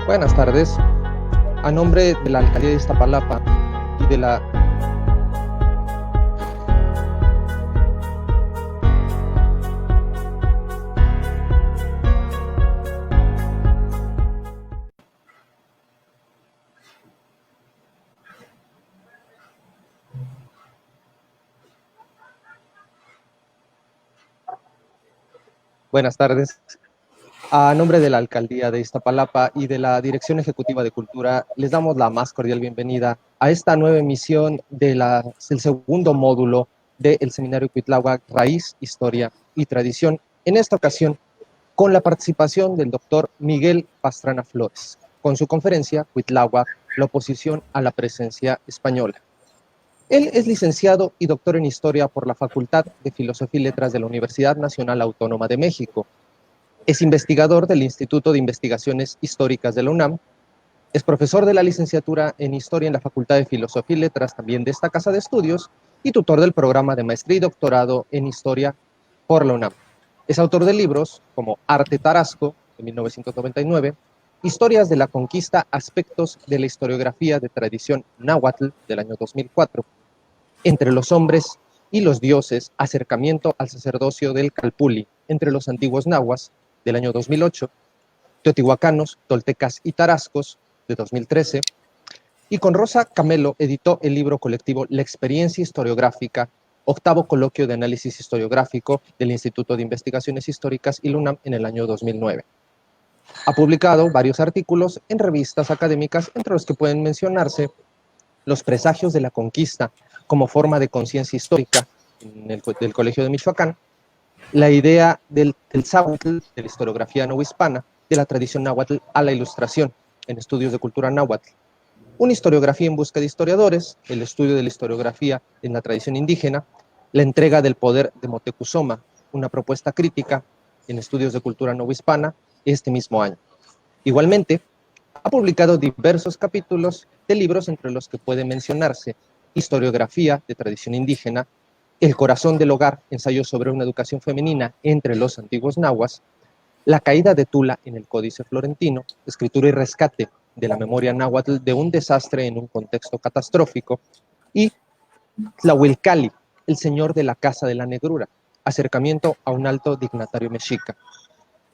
Buenas tardes. A nombre de la Alcaldía de Iztapalapa y de la Buenas tardes. A nombre de la Alcaldía de Iztapalapa y de la Dirección Ejecutiva de Cultura, les damos la más cordial bienvenida a esta nueva emisión del segundo módulo del Seminario Cuitláhuac, Raíz, Historia y Tradición. En esta ocasión, con la participación del doctor Miguel Pastrana Flores, con su conferencia Cuitláhuac, la oposición a la presencia española. Él es licenciado y doctor en Historia por la Facultad de Filosofía y Letras de la Universidad Nacional Autónoma de México. Es investigador del Instituto de Investigaciones Históricas de la UNAM, es profesor de la licenciatura en Historia en la Facultad de Filosofía y Letras también de esta casa de estudios y tutor del programa de maestría y doctorado en Historia por la UNAM. Es autor de libros como Arte Tarasco, de 1999, Historias de la Conquista, Aspectos de la Historiografía de Tradición Náhuatl, del año 2004, Entre los Hombres y los Dioses, Acercamiento al Sacerdocio del Calpulli, entre los Antiguos Nahuas, del año 2008, Teotihuacanos, Toltecas y Tarascos, de 2013, y con Rosa Camelo editó el libro colectivo La Experiencia Historiográfica, octavo coloquio de análisis historiográfico del Instituto de Investigaciones Históricas y la UNAM en el año 2009. Ha publicado varios artículos en revistas académicas, entre los que pueden mencionarse Los presagios de la conquista como forma de conciencia histórica del Colegio de Michoacán, La idea del Tzelzáhuatl, de la historiografía novohispana, de la tradición náhuatl a la ilustración, en estudios de cultura náhuatl, Una historiografía en busca de historiadores, el estudio de la historiografía en la tradición indígena, La entrega del poder de Motecuzoma, una propuesta crítica en estudios de cultura novohispana, este mismo año. Igualmente, ha publicado diversos capítulos de libros entre los que puede mencionarse Historiografía de tradición indígena, El corazón del hogar, ensayo sobre una educación femenina entre los antiguos nahuas, La caída de Tula en el Códice Florentino, escritura y rescate de la memoria náhuatl de un desastre en un contexto catastrófico, y Tlahuilcali, el señor de la Casa de la Negrura, acercamiento a un alto dignatario mexica.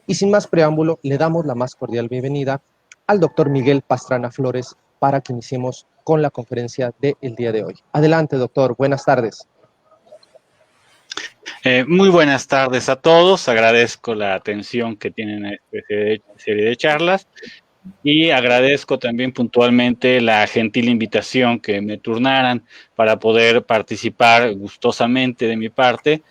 Y sin más preámbulo, le damos la más cordial bienvenida al doctor Miguel Pastrana Flores para que iniciemos con la conferencia del día de hoy. Adelante, doctor. Buenas tardes. Muy buenas tardes a todos. Agradezco la atención que tienen a esta serie de charlas y agradezco también puntualmente la gentil invitación que me turnaran para poder participar gustosamente de mi parte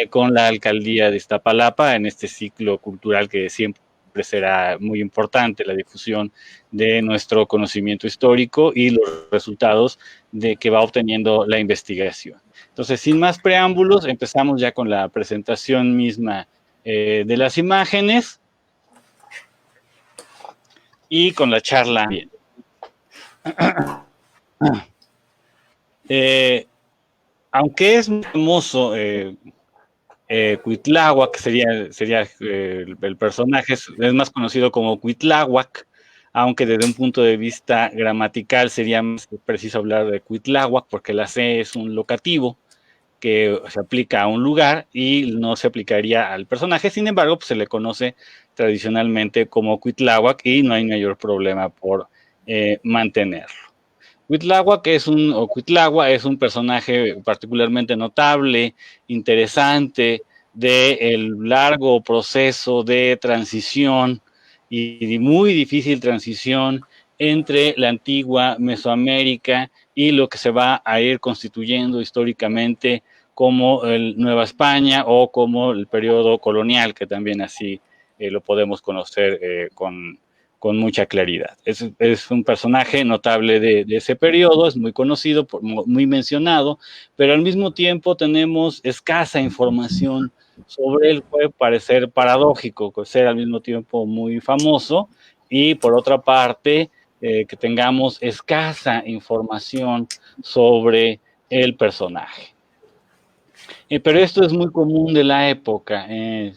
con la Alcaldía de Iztapalapa en este ciclo cultural que siempre será muy importante, la difusión de nuestro conocimiento histórico y los resultados de que va obteniendo la investigación. Entonces, sin más preámbulos, empezamos ya con la presentación misma de las imágenes y con la charla. Bien. Aunque es muy famoso Cuitláhuac, sería el personaje, es más conocido como Cuitláhuac, aunque desde un punto de vista gramatical sería más preciso hablar de Cuitláhuac, porque la C es un locativo que se aplica a un lugar y no se aplicaría al personaje. Sin embargo, pues se le conoce tradicionalmente como Cuitláhuac y no hay mayor problema por mantenerlo. Cuitláhuac es un personaje particularmente notable, interesante, del largo proceso de transición y muy difícil transición entre la antigua Mesoamérica y lo que se va a ir constituyendo históricamente como el Nueva España o como el periodo colonial, que también así lo podemos conocer con mucha claridad. Es un personaje notable de ese periodo, es muy conocido, muy mencionado, pero al mismo tiempo tenemos escasa información sobre él. Puede parecer paradójico ser al mismo tiempo muy famoso y por otra parte que tengamos escasa información sobre el personaje. Pero esto es muy común de la época.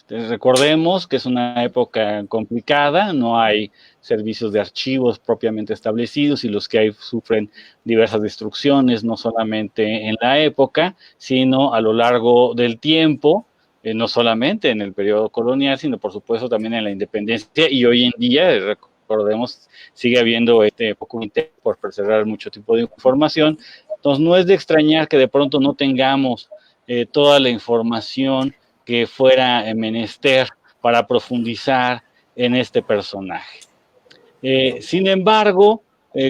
Recordemos que es una época complicada, no hay servicios de archivos propiamente establecidos y los que hay sufren diversas destrucciones, no solamente en la época, sino a lo largo del tiempo, no solamente en el periodo colonial, sino por supuesto también en la independencia y hoy en día, recordemos, sigue habiendo poco interés por preservar mucho tipo de información. Entonces no es de extrañar que de pronto no tengamos toda la información que fuera menester para profundizar en este personaje. Sin embargo,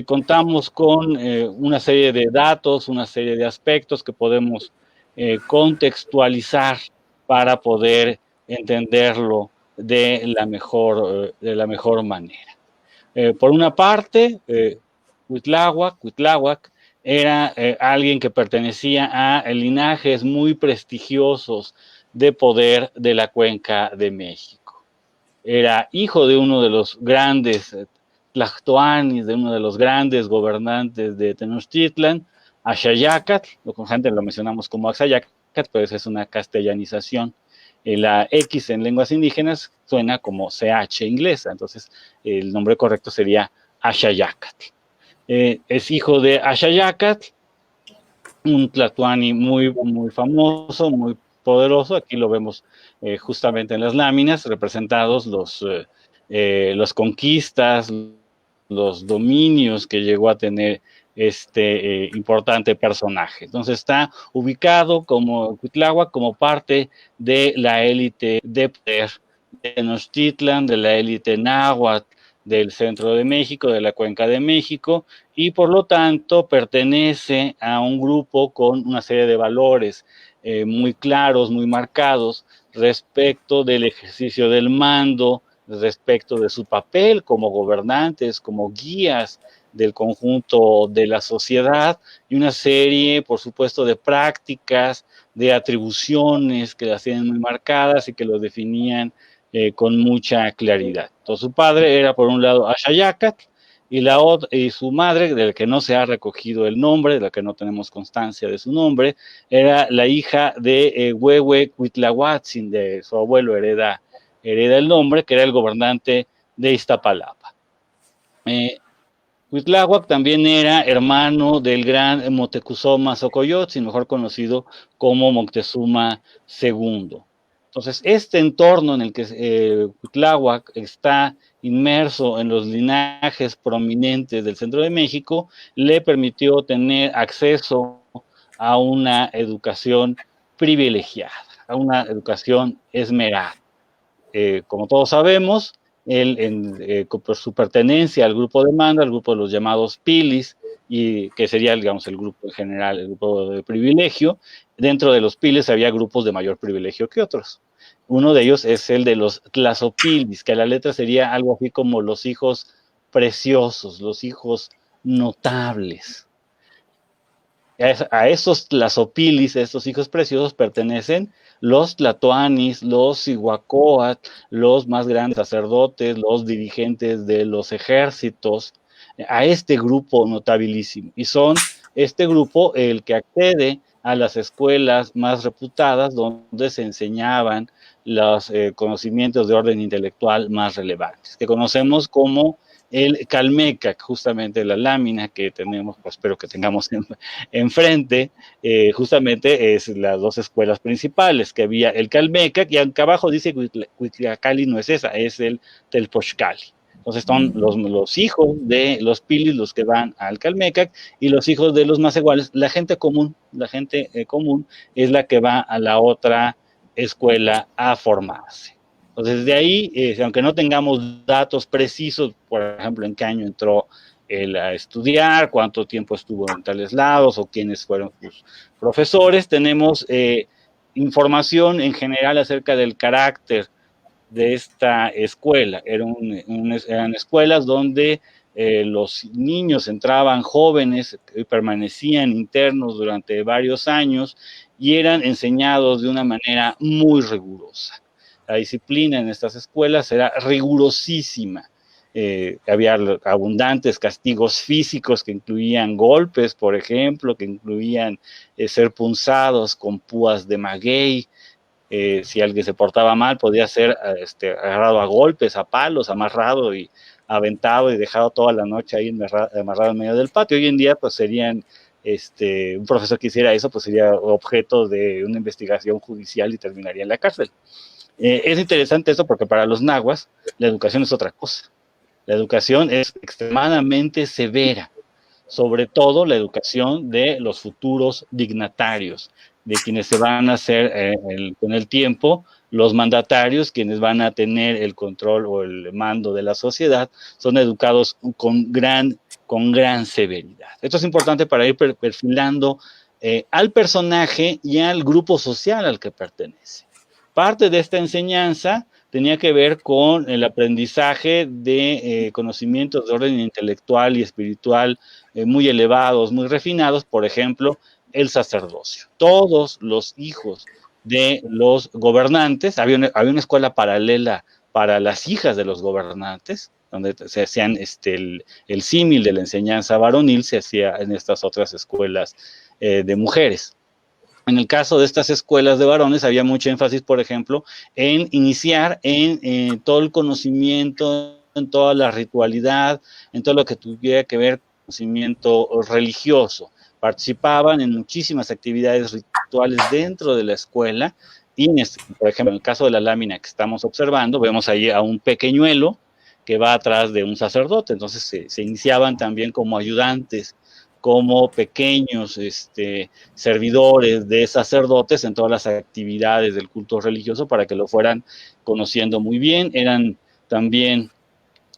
contamos con una serie de datos, una serie de aspectos que podemos contextualizar para poder entenderlo de la mejor manera. Por una parte, Cuitláhuac era alguien que pertenecía a linajes muy prestigiosos de poder de la Cuenca de México. Era hijo de uno de los grandes tlactoanis, de uno de los grandes gobernantes de Tenochtitlan, Axayácatl, lo mencionamos como Axayácatl, pero esa es una castellanización. La X en lenguas indígenas suena como CH inglesa, entonces el nombre correcto sería Axayácatl. Es hijo de Axayácatl, un tlatoani muy, muy famoso, muy poderoso. Aquí lo vemos justamente en las láminas, representados los conquistas, los dominios que llegó a tener este importante personaje. Entonces está ubicado como Cuitláhuac como parte de la élite de poder de Tenochtitlan, de la élite náhuatl del centro de México, de la Cuenca de México, y por lo tanto pertenece a un grupo con una serie de valores muy claros, muy marcados respecto del ejercicio del mando, respecto de su papel como gobernantes, como guías del conjunto de la sociedad y una serie, por supuesto, de prácticas, de atribuciones que las tienen muy marcadas y que los definían con mucha claridad. Entonces su padre era por un lado Axayácatl y su madre, de la que no se ha recogido el nombre, de la que no tenemos constancia de su nombre, era la hija de Huehue Cuitlahuatzin, de su abuelo hereda el nombre, que era el gobernante de Iztapalapa. Cuitláhuac también era hermano del gran Moctezuma Xocoyotzin, mejor conocido como Moctezuma II. Entonces, este entorno en el que Cuitláhuac está inmerso en los linajes prominentes del centro de México, le permitió tener acceso a una educación privilegiada, a una educación esmerada. Como todos sabemos, él, por su pertenencia al grupo de mando, al grupo de los llamados pilis, y que sería, digamos, el grupo en general, el grupo de privilegio, dentro de los pilis había grupos de mayor privilegio que otros. Uno de ellos es el de los tlazopilis, que a la letra sería algo así como los hijos preciosos, los hijos notables. A esos tlazopilis, a estos hijos preciosos, pertenecen los tlatoanis, los cihuacóatl, los más grandes sacerdotes, los dirigentes de los ejércitos, a este grupo notabilísimo. Y son este grupo el que accede a las escuelas más reputadas donde se enseñaban los conocimientos de orden intelectual más relevantes, que conocemos como el Calmecac, justamente la lámina que tenemos, pues espero que tengamos enfrente, justamente es las dos escuelas principales, que había el Calmecac, y aunque abajo dice Cuitliacali, no es esa, es el Telpochcali. Entonces son los hijos de los pilis los que van al Calmecac y los hijos de los más iguales. La gente común es la que va a la otra escuela a formarse. Entonces, de ahí, aunque no tengamos datos precisos, por ejemplo, en qué año entró él a estudiar, cuánto tiempo estuvo en tales lados o quiénes fueron sus profesores, tenemos información en general acerca del carácter de esta escuela. Eran escuelas donde los niños entraban jóvenes y permanecían internos durante varios años y eran enseñados de una manera muy rigurosa. La disciplina en estas escuelas era rigurosísima. había abundantes castigos físicos que incluían golpes, por ejemplo, que incluían ser punzados con púas de maguey. Si alguien se portaba mal, podía ser agarrado a golpes, a palos, amarrado y aventado y dejado toda la noche ahí amarrado en medio del patio. Hoy en día, pues serían, un profesor que hiciera eso, pues sería objeto de una investigación judicial y terminaría en la cárcel. Es interesante eso porque para los nahuas la educación es otra cosa. La educación es extremadamente severa, sobre todo la educación de los futuros dignatarios, de quienes se van a hacer con el tiempo los mandatarios, quienes van a tener el control o el mando de la sociedad, son educados con gran severidad. Esto es importante para ir perfilando al personaje y al grupo social al que pertenece. Parte de esta enseñanza tenía que ver con el aprendizaje de conocimientos de orden intelectual y espiritual muy elevados, muy refinados, por ejemplo, el sacerdocio. Todos los hijos de los gobernantes, había una escuela paralela para las hijas de los gobernantes, donde se hacían el símil de la enseñanza varonil, se hacía en estas otras escuelas de mujeres. En el caso de estas escuelas de varones había mucho énfasis, por ejemplo, en iniciar en todo el conocimiento, en toda la ritualidad, en todo lo que tuviera que ver con conocimiento religioso. Participaban en muchísimas actividades rituales dentro de la escuela y, por ejemplo, en el caso de la lámina que estamos observando, vemos ahí a un pequeñuelo que va atrás de un sacerdote. Entonces se iniciaban también como ayudantes, como pequeños servidores de sacerdotes en todas las actividades del culto religioso para que lo fueran conociendo muy bien. Eran también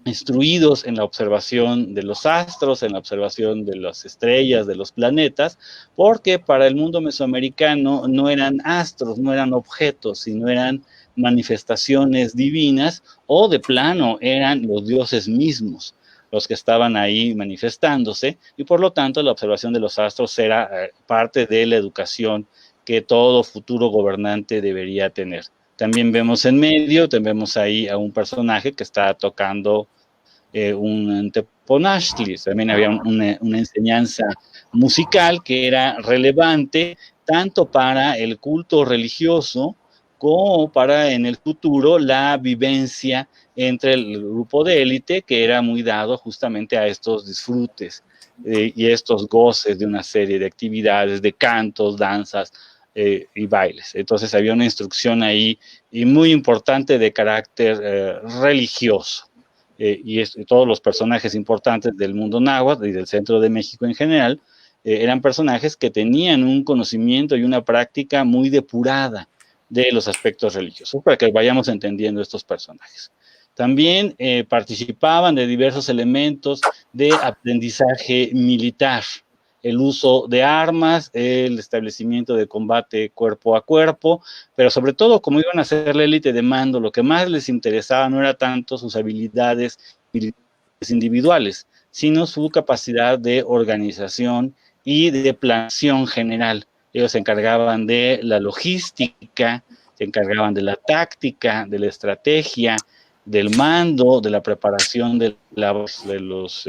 instruidos en la observación de los astros, en la observación de las estrellas, de los planetas, porque para el mundo mesoamericano no eran astros, no eran objetos, sino eran manifestaciones divinas o de plano eran los dioses mismos los que estaban ahí manifestándose, y por lo tanto la observación de los astros era parte de la educación que todo futuro gobernante debería tener. También vemos en medio, vemos ahí a un personaje que está tocando un teponaztli. También había una enseñanza musical que era relevante tanto para el culto religioso como para en el futuro la vivencia entre el grupo de élite, que era muy dado justamente a estos disfrutes y estos goces de una serie de actividades, de cantos, danzas y bailes. Entonces había una instrucción ahí y muy importante de carácter religioso. Y todos los personajes importantes del mundo náhuatl y del centro de México en general eran personajes que tenían un conocimiento y una práctica muy depurada de los aspectos religiosos, para que vayamos entendiendo estos personajes. También participaban de diversos elementos de aprendizaje militar, el uso de armas, el establecimiento de combate cuerpo a cuerpo, pero sobre todo, como iban a ser la élite de mando, lo que más les interesaba no era tanto sus habilidades individuales, sino su capacidad de organización y de planeación general. Ellos se encargaban de la logística, se encargaban de la táctica, de la estrategia, del mando, de la preparación de los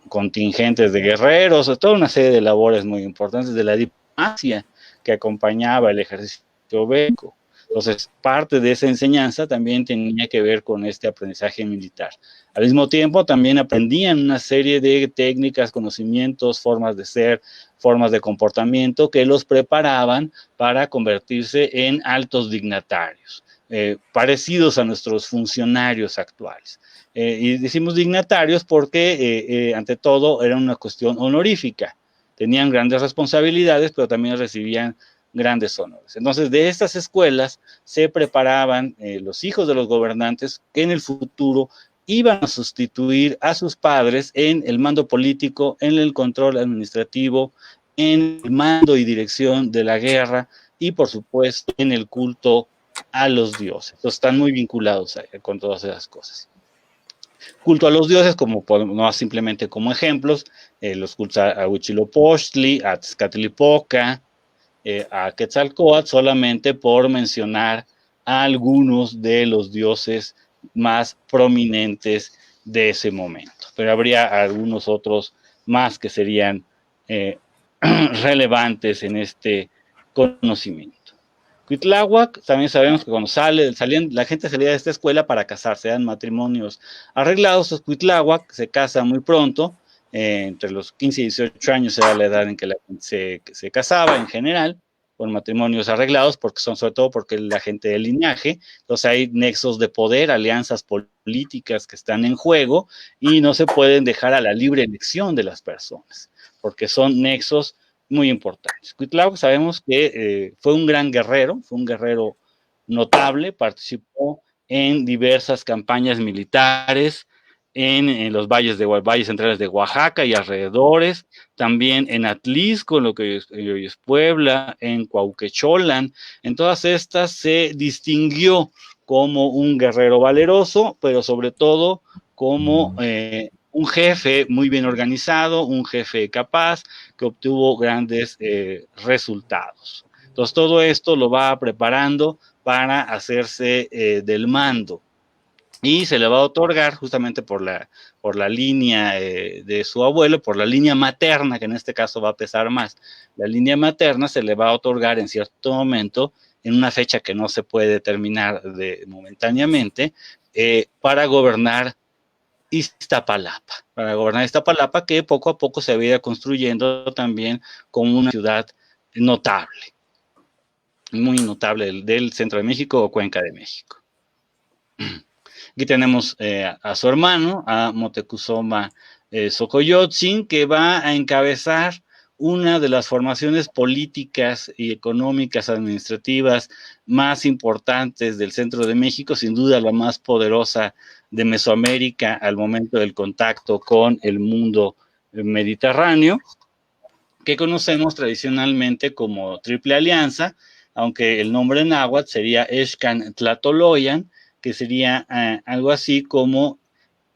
contingentes de guerreros, toda una serie de labores muy importantes, de la diplomacia que acompañaba el ejército bélico. Entonces, parte de esa enseñanza también tenía que ver con este aprendizaje militar. Al mismo tiempo, también aprendían una serie de técnicas, conocimientos, formas de ser, formas de comportamiento que los preparaban para convertirse en altos dignatarios, parecidos a nuestros funcionarios actuales. Y decimos dignatarios porque, ante todo, era una cuestión honorífica. Tenían grandes responsabilidades, pero también recibían grandes honores. Entonces, de estas escuelas se preparaban los hijos de los gobernantes que en el futuro iban a sustituir a sus padres en el mando político, en el control administrativo, en el mando y dirección de la guerra y, por supuesto, en el culto a los dioses. Entonces, están muy vinculados con todas esas cosas. Culto a los dioses, como no simplemente como ejemplos, los cultos a Huitzilopochtli, a Tezcatlipoca, a Quetzalcóatl, solamente por mencionar a algunos de los dioses más prominentes de ese momento. Pero habría algunos otros más que serían relevantes en este conocimiento. Cuitláhuac, también sabemos que cuando la gente salía de esta escuela para casarse, eran matrimonios arreglados. Cuitláhuac se casa muy pronto, entre los 15 y 18 años era la edad en que la gente se casaba en general, con matrimonios arreglados, porque son sobre todo porque la gente del linaje, entonces hay nexos de poder, alianzas políticas que están en juego y no se pueden dejar a la libre elección de las personas, porque son nexos muy importantes. Cuitláhuac sabemos que fue un gran guerrero, fue un guerrero notable, participó en diversas campañas militares en los valles centrales de Oaxaca y alrededores, también en Atlisco, lo que hoy es Puebla, en Cuauquecholan. En todas estas se distinguió como un guerrero valeroso, pero sobre todo como un jefe muy bien organizado, un jefe capaz, que obtuvo grandes resultados. Entonces todo esto lo va preparando para hacerse del mando y se le va a otorgar justamente por la línea de su abuelo, por la línea materna, que en este caso va a pesar más. La línea materna se le va a otorgar en cierto momento, en una fecha que no se puede determinar momentáneamente, para gobernar Iztapalapa, que poco a poco se había construyendo también como una ciudad notable, muy notable del centro de México o Cuenca de México. Aquí tenemos a su hermano, a Moctezuma Xocoyotzin, que va a encabezar una de las formaciones políticas y económicas administrativas más importantes del centro de México, sin duda la más poderosa de Mesoamérica al momento del contacto con el mundo mediterráneo, que conocemos tradicionalmente como Triple Alianza, aunque el nombre náhuatl sería Excan-Tlatoloyan, que sería algo así como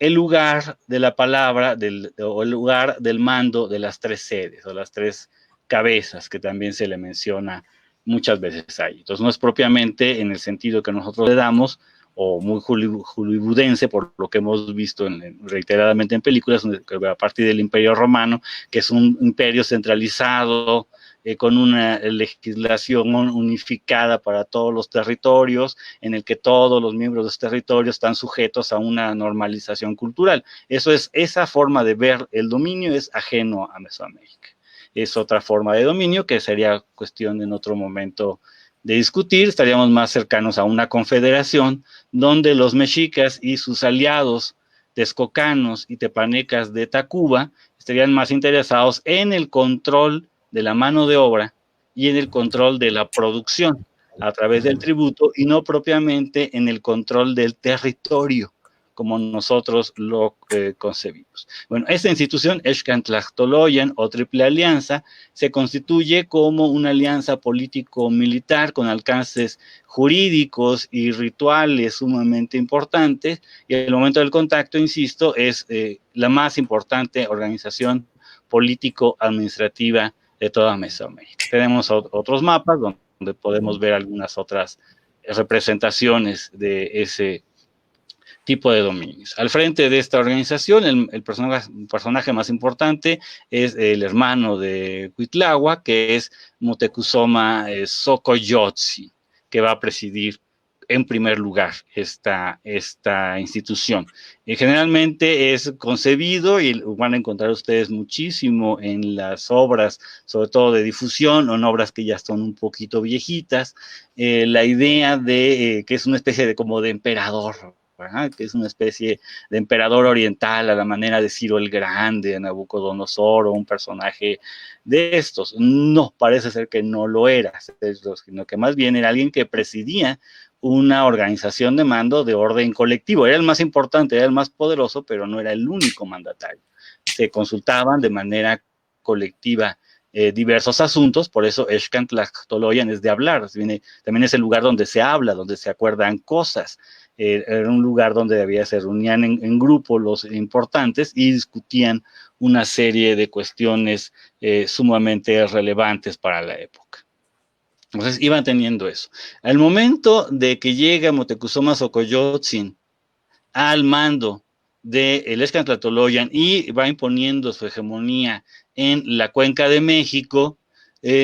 el lugar de la palabra o el lugar del mando de las tres sedes o las tres cabezas, que también se le menciona muchas veces ahí. Entonces no es propiamente en el sentido que nosotros le damos, o muy hollywoodense, por lo que hemos visto reiteradamente en películas, a partir del Imperio Romano, que es un imperio centralizado, con una legislación unificada para todos los territorios, en el que todos los miembros de los territorios están sujetos a una normalización cultural. Esa forma de ver el dominio es ajeno a Mesoamérica. Es otra forma de dominio que sería cuestión en otro momento de discutir. Estaríamos más cercanos a una confederación donde los mexicas y sus aliados texcocanos y tepanecas de Tacuba estarían más interesados en el control de la mano de obra y en el control de la producción a través del tributo, y no propiamente en el control del territorio, como nosotros lo concebimos. Bueno, esta institución, Excan-Tlaxtoloyan o Triple Alianza, se constituye como una alianza político-militar con alcances jurídicos y rituales sumamente importantes, y el momento del contacto, insisto, es la más importante organización político-administrativa de toda Mesoamérica. Tenemos otros mapas donde podemos ver algunas otras representaciones de ese tipo de dominios. Al frente de esta organización, el personaje más importante es el hermano de Cuitláhuac, que es Moctezuma Xocoyotzin, que va a presidir en primer lugar esta institución. Generalmente es concebido, y van a encontrar ustedes muchísimo en las obras, sobre todo de difusión, o en obras que ya son un poquito viejitas, la idea de que es una especie de como de emperador, que es una especie de emperador oriental a la manera de Ciro el Grande, Nabucodonosor, o un personaje de estos. No, parece ser que no lo era, sino que más bien era alguien que presidía una organización de mando de orden colectivo. Era el más importante, era el más poderoso, pero no era el único mandatario. Se consultaban de manera colectiva diversos asuntos, por eso Excan-Tlaxtoloyan es de hablar, también es el lugar donde se habla, donde se acuerdan cosas. Era un lugar donde se reunían en grupo los importantes y discutían una serie de cuestiones sumamente relevantes para la época. Entonces iban teniendo eso. Al momento de que llega Moctezuma Xocoyotzin al mando del Excantlatoloyan y va imponiendo su hegemonía en la Cuenca de México,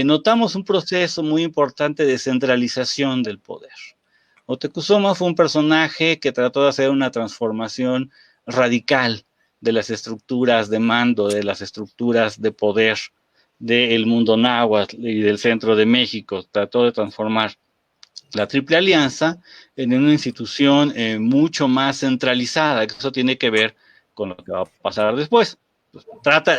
notamos un proceso muy importante de centralización del poder. Moctezuma fue un personaje que trató de hacer una transformación radical de las estructuras de mando, de las estructuras de poder del mundo náhuatl y del centro de México. Trató de transformar la Triple Alianza en una institución mucho más centralizada. Eso tiene que ver con lo que va a pasar después.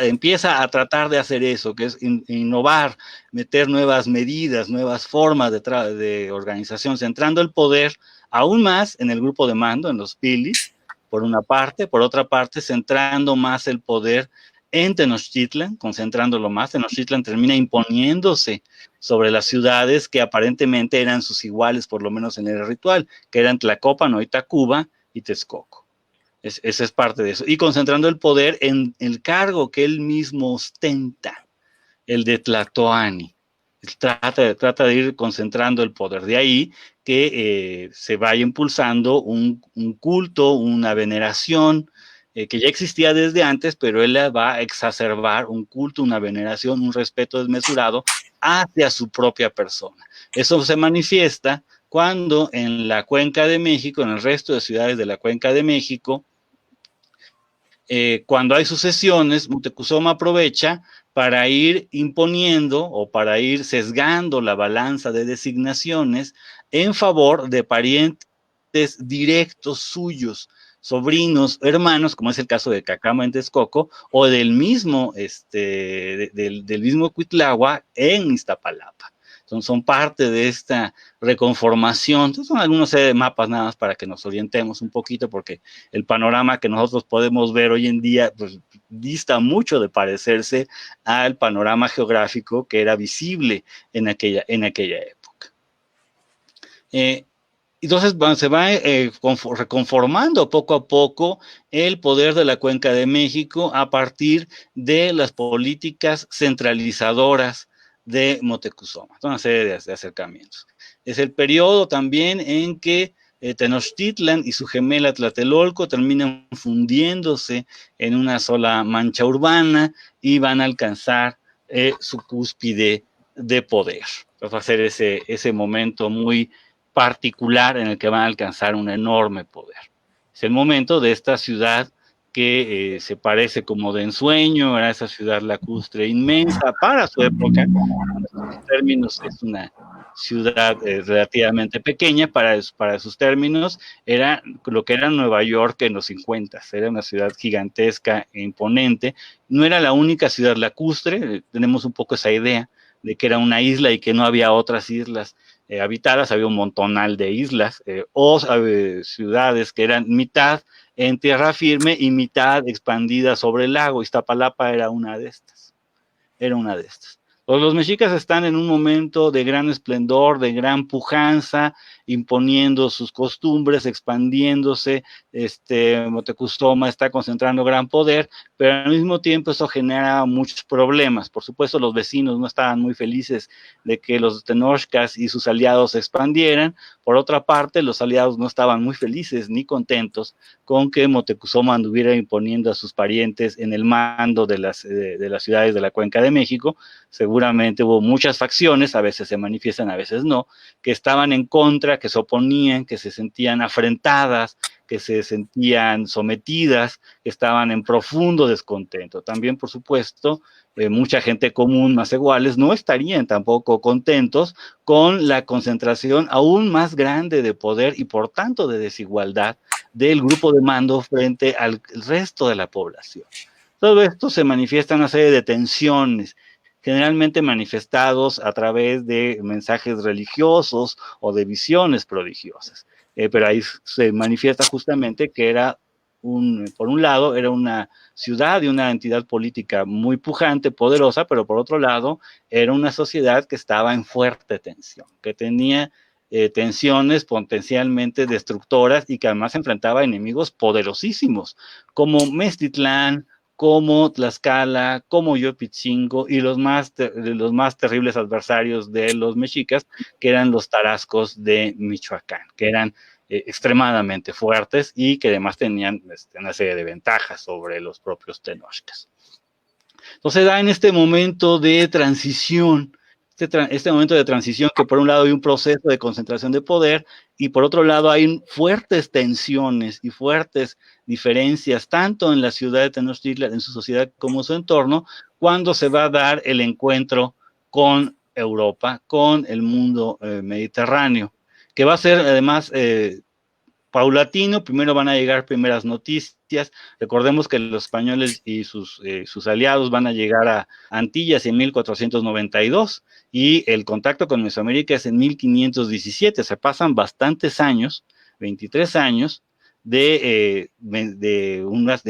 Empieza a tratar de hacer eso, que es innovar, meter nuevas medidas, nuevas formas de organización, centrando el poder aún más en el grupo de mando, en los pilis, por una parte, por otra parte, centrando más el poder en Tenochtitlan, concentrándolo más. Tenochtitlan termina imponiéndose sobre las ciudades que aparentemente eran sus iguales, por lo menos en el ritual, que eran Tlacopan, Tacuba y Texcoco. Esa es parte de eso. Y concentrando el poder en el cargo que él mismo ostenta, el de Tlatoani. Trata de ir concentrando el poder. De ahí que se vaya impulsando un culto, una veneración, que ya existía desde antes, pero él va a exacerbar un culto, una veneración, un respeto desmesurado hacia su propia persona. Eso se manifiesta cuando en la Cuenca de México, en el resto de ciudades de la Cuenca de México, cuando hay sucesiones, Moctezuma aprovecha para ir imponiendo o para ir sesgando la balanza de designaciones en favor de parientes directos suyos, sobrinos, hermanos, como es el caso de Cacama en Texcoco, o del mismo Cuitláhuac en Iztapalapa. Son parte de esta reconformación. Entonces, son algunos mapas nada más para que nos orientemos un poquito, porque el panorama que nosotros podemos ver hoy en día pues, dista mucho de parecerse al panorama geográfico que era visible en aquella época. Entonces se va reconformando poco a poco el poder de la Cuenca de México a partir de las políticas centralizadoras de Moctezuma. Una serie de acercamientos. Es el periodo también en que Tenochtitlan y su gemela Tlatelolco terminan fundiéndose en una sola mancha urbana y van a alcanzar su cúspide de poder. Entonces va a ser ese momento muy particular en el que van a alcanzar un enorme poder. Es el momento de esta ciudad que se parece como de ensueño, era esa ciudad lacustre inmensa para su época. En sus términos es una ciudad relativamente pequeña para sus términos, era lo que era Nueva York en los 50, era una ciudad gigantesca e imponente. No era la única ciudad lacustre, tenemos un poco esa idea de que era una isla y que no había otras islas habitadas, había un montonal de islas o ciudades que eran mitad en tierra firme y mitad expandida sobre el lago. Iztapalapa era una de estas. Los mexicas están en un momento de gran esplendor, de gran pujanza, imponiendo sus costumbres, expandiéndose. Moctezuma está concentrando gran poder, pero al mismo tiempo eso genera muchos problemas. Por supuesto, los vecinos no estaban muy felices de que los tenochcas y sus aliados se expandieran. Por otra parte, los aliados no estaban muy felices ni contentos con que Moctezuma anduviera imponiendo a sus parientes en el mando de las ciudades de la Cuenca de México. Seguramente hubo muchas facciones, a veces se manifiestan, a veces no, que estaban en contra, que se oponían, que se sentían afrentadas, que se sentían sometidas, que estaban en profundo descontento. También, por supuesto, mucha gente común, más iguales, no estarían tampoco contentos con la concentración aún más grande de poder y, por tanto, de desigualdad del grupo de mando frente al resto de la población. Todo esto se manifiesta en una serie de tensiones, generalmente manifestados a través de mensajes religiosos o de visiones prodigiosas. Pero ahí se manifiesta justamente que era por un lado, era una ciudad y una entidad política muy pujante, poderosa, pero por otro lado, era una sociedad que estaba en fuerte tensión, que tenía tensiones potencialmente destructoras y que además enfrentaba enemigos poderosísimos, como Meztitlán, como Tlaxcala, como Yopitzingo y los más terribles adversarios de los mexicas, que eran los tarascos de Michoacán, que eran extremadamente fuertes y que además tenían una serie de ventajas sobre los propios tenochcas. Entonces da en este momento de transición, este momento de transición que por un lado hay un proceso de concentración de poder y por otro lado hay fuertes tensiones y fuertes diferencias tanto en la ciudad de Tenochtitlan, en su sociedad como su entorno, cuando se va a dar el encuentro con Europa, con el mundo mediterráneo, que va a ser además paulatino. Primero van a llegar primeras noticias. Recordemos que los españoles y sus aliados van a llegar a Antillas en 1492 y el contacto con Mesoamérica es en 1517. Se pasan bastantes años, 23 años, de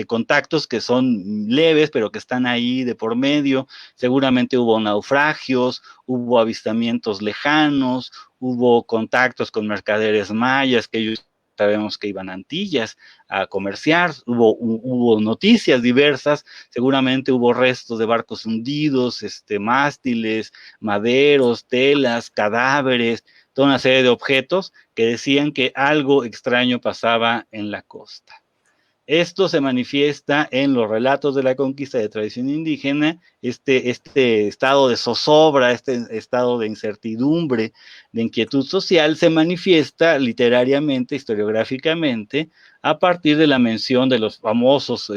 contactos que son leves, pero que están ahí de por medio. Seguramente hubo naufragios, hubo avistamientos lejanos, hubo contactos con mercaderes mayas que ellos sabemos que iban a Antillas a comerciar, hubo noticias diversas, seguramente hubo restos de barcos hundidos, mástiles, maderos, telas, cadáveres, toda una serie de objetos que decían que algo extraño pasaba en la costa. Esto se manifiesta en los relatos de la conquista de tradición indígena, este estado de zozobra, este estado de incertidumbre, de inquietud social, se manifiesta literariamente, historiográficamente, a partir de la mención de los famosos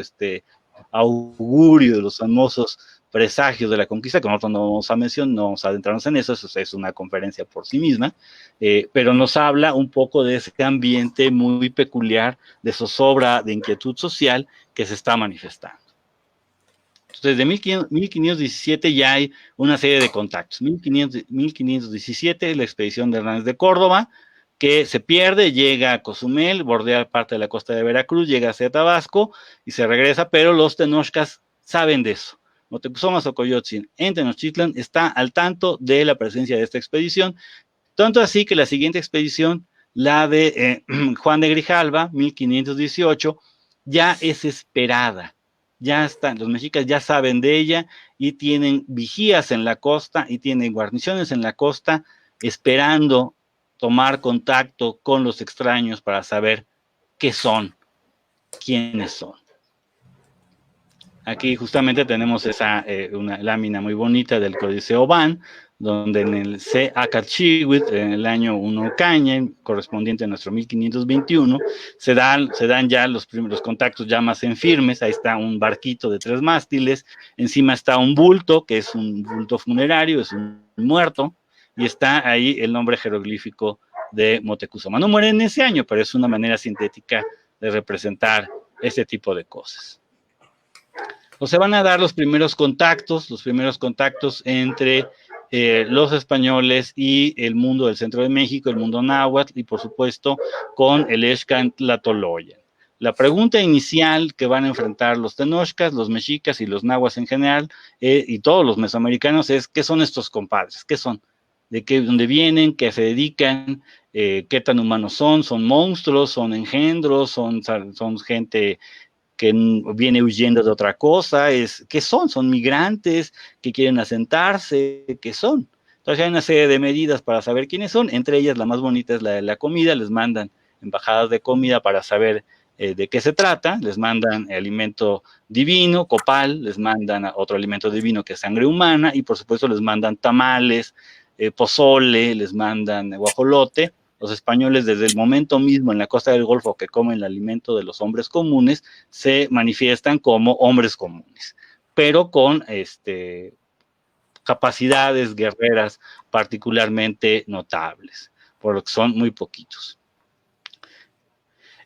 augurios, de los famosos presagios de la conquista, que nosotros no vamos a mencionar, no vamos a adentrarnos en eso es una conferencia por sí misma, pero nos habla un poco de ese ambiente muy peculiar de zozobra, de inquietud social que se está manifestando. Entonces, de 1517 ya hay una serie de contactos. 1517, la expedición de Hernández de Córdoba, que se pierde, llega a Cozumel, bordea parte de la costa de Veracruz, llega hacia Tabasco y se regresa, pero los tenochcas saben de eso. Moctezuma Xocoyotzin en Tenochtitlan está al tanto de la presencia de esta expedición, tanto así que la siguiente expedición, la de Juan de Grijalva, 1518, ya es esperada. Ya están, los mexicas ya saben de ella y tienen vigías en la costa y tienen guarniciones en la costa esperando tomar contacto con los extraños para saber qué son, quiénes son. Aquí justamente tenemos una lámina muy bonita del Códice Oban, donde en el C. Acachihuit, en el año 1 Caña, correspondiente a nuestro 1521, se dan ya los primeros contactos ya más en firmes. Ahí está un barquito de 3 mástiles, encima está un bulto, que es un bulto funerario, es un muerto, y está ahí el nombre jeroglífico de Moctezuma. No muere en ese año, pero es una manera sintética de representar este tipo de cosas. O se van a dar los primeros contactos entre los españoles y el mundo del centro de México, el mundo náhuatl, y por supuesto con el Xcan Tlahtoloyan. La pregunta inicial que van a enfrentar los tenochcas, los mexicas y los nahuas en general, y todos los mesoamericanos, es ¿qué son estos compadres? ¿Qué son? ¿Dónde vienen? ¿Qué se dedican? ¿Qué tan humanos son? ¿Son monstruos? ¿Son engendros? ¿Son gente que viene huyendo de otra cosa? ¿Qué son? ¿Son migrantes que quieren asentarse? ¿Qué son? Entonces hay una serie de medidas para saber quiénes son, entre ellas la más bonita es la de la comida. Les mandan embajadas de comida para saber de qué se trata, les mandan alimento divino, copal, les mandan otro alimento divino que es sangre humana, y por supuesto les mandan tamales, pozole, les mandan guajolote. Los españoles, desde el momento mismo en la costa del Golfo que comen el alimento de los hombres comunes, se manifiestan como hombres comunes, pero con capacidades guerreras particularmente notables, por lo que son muy poquitos.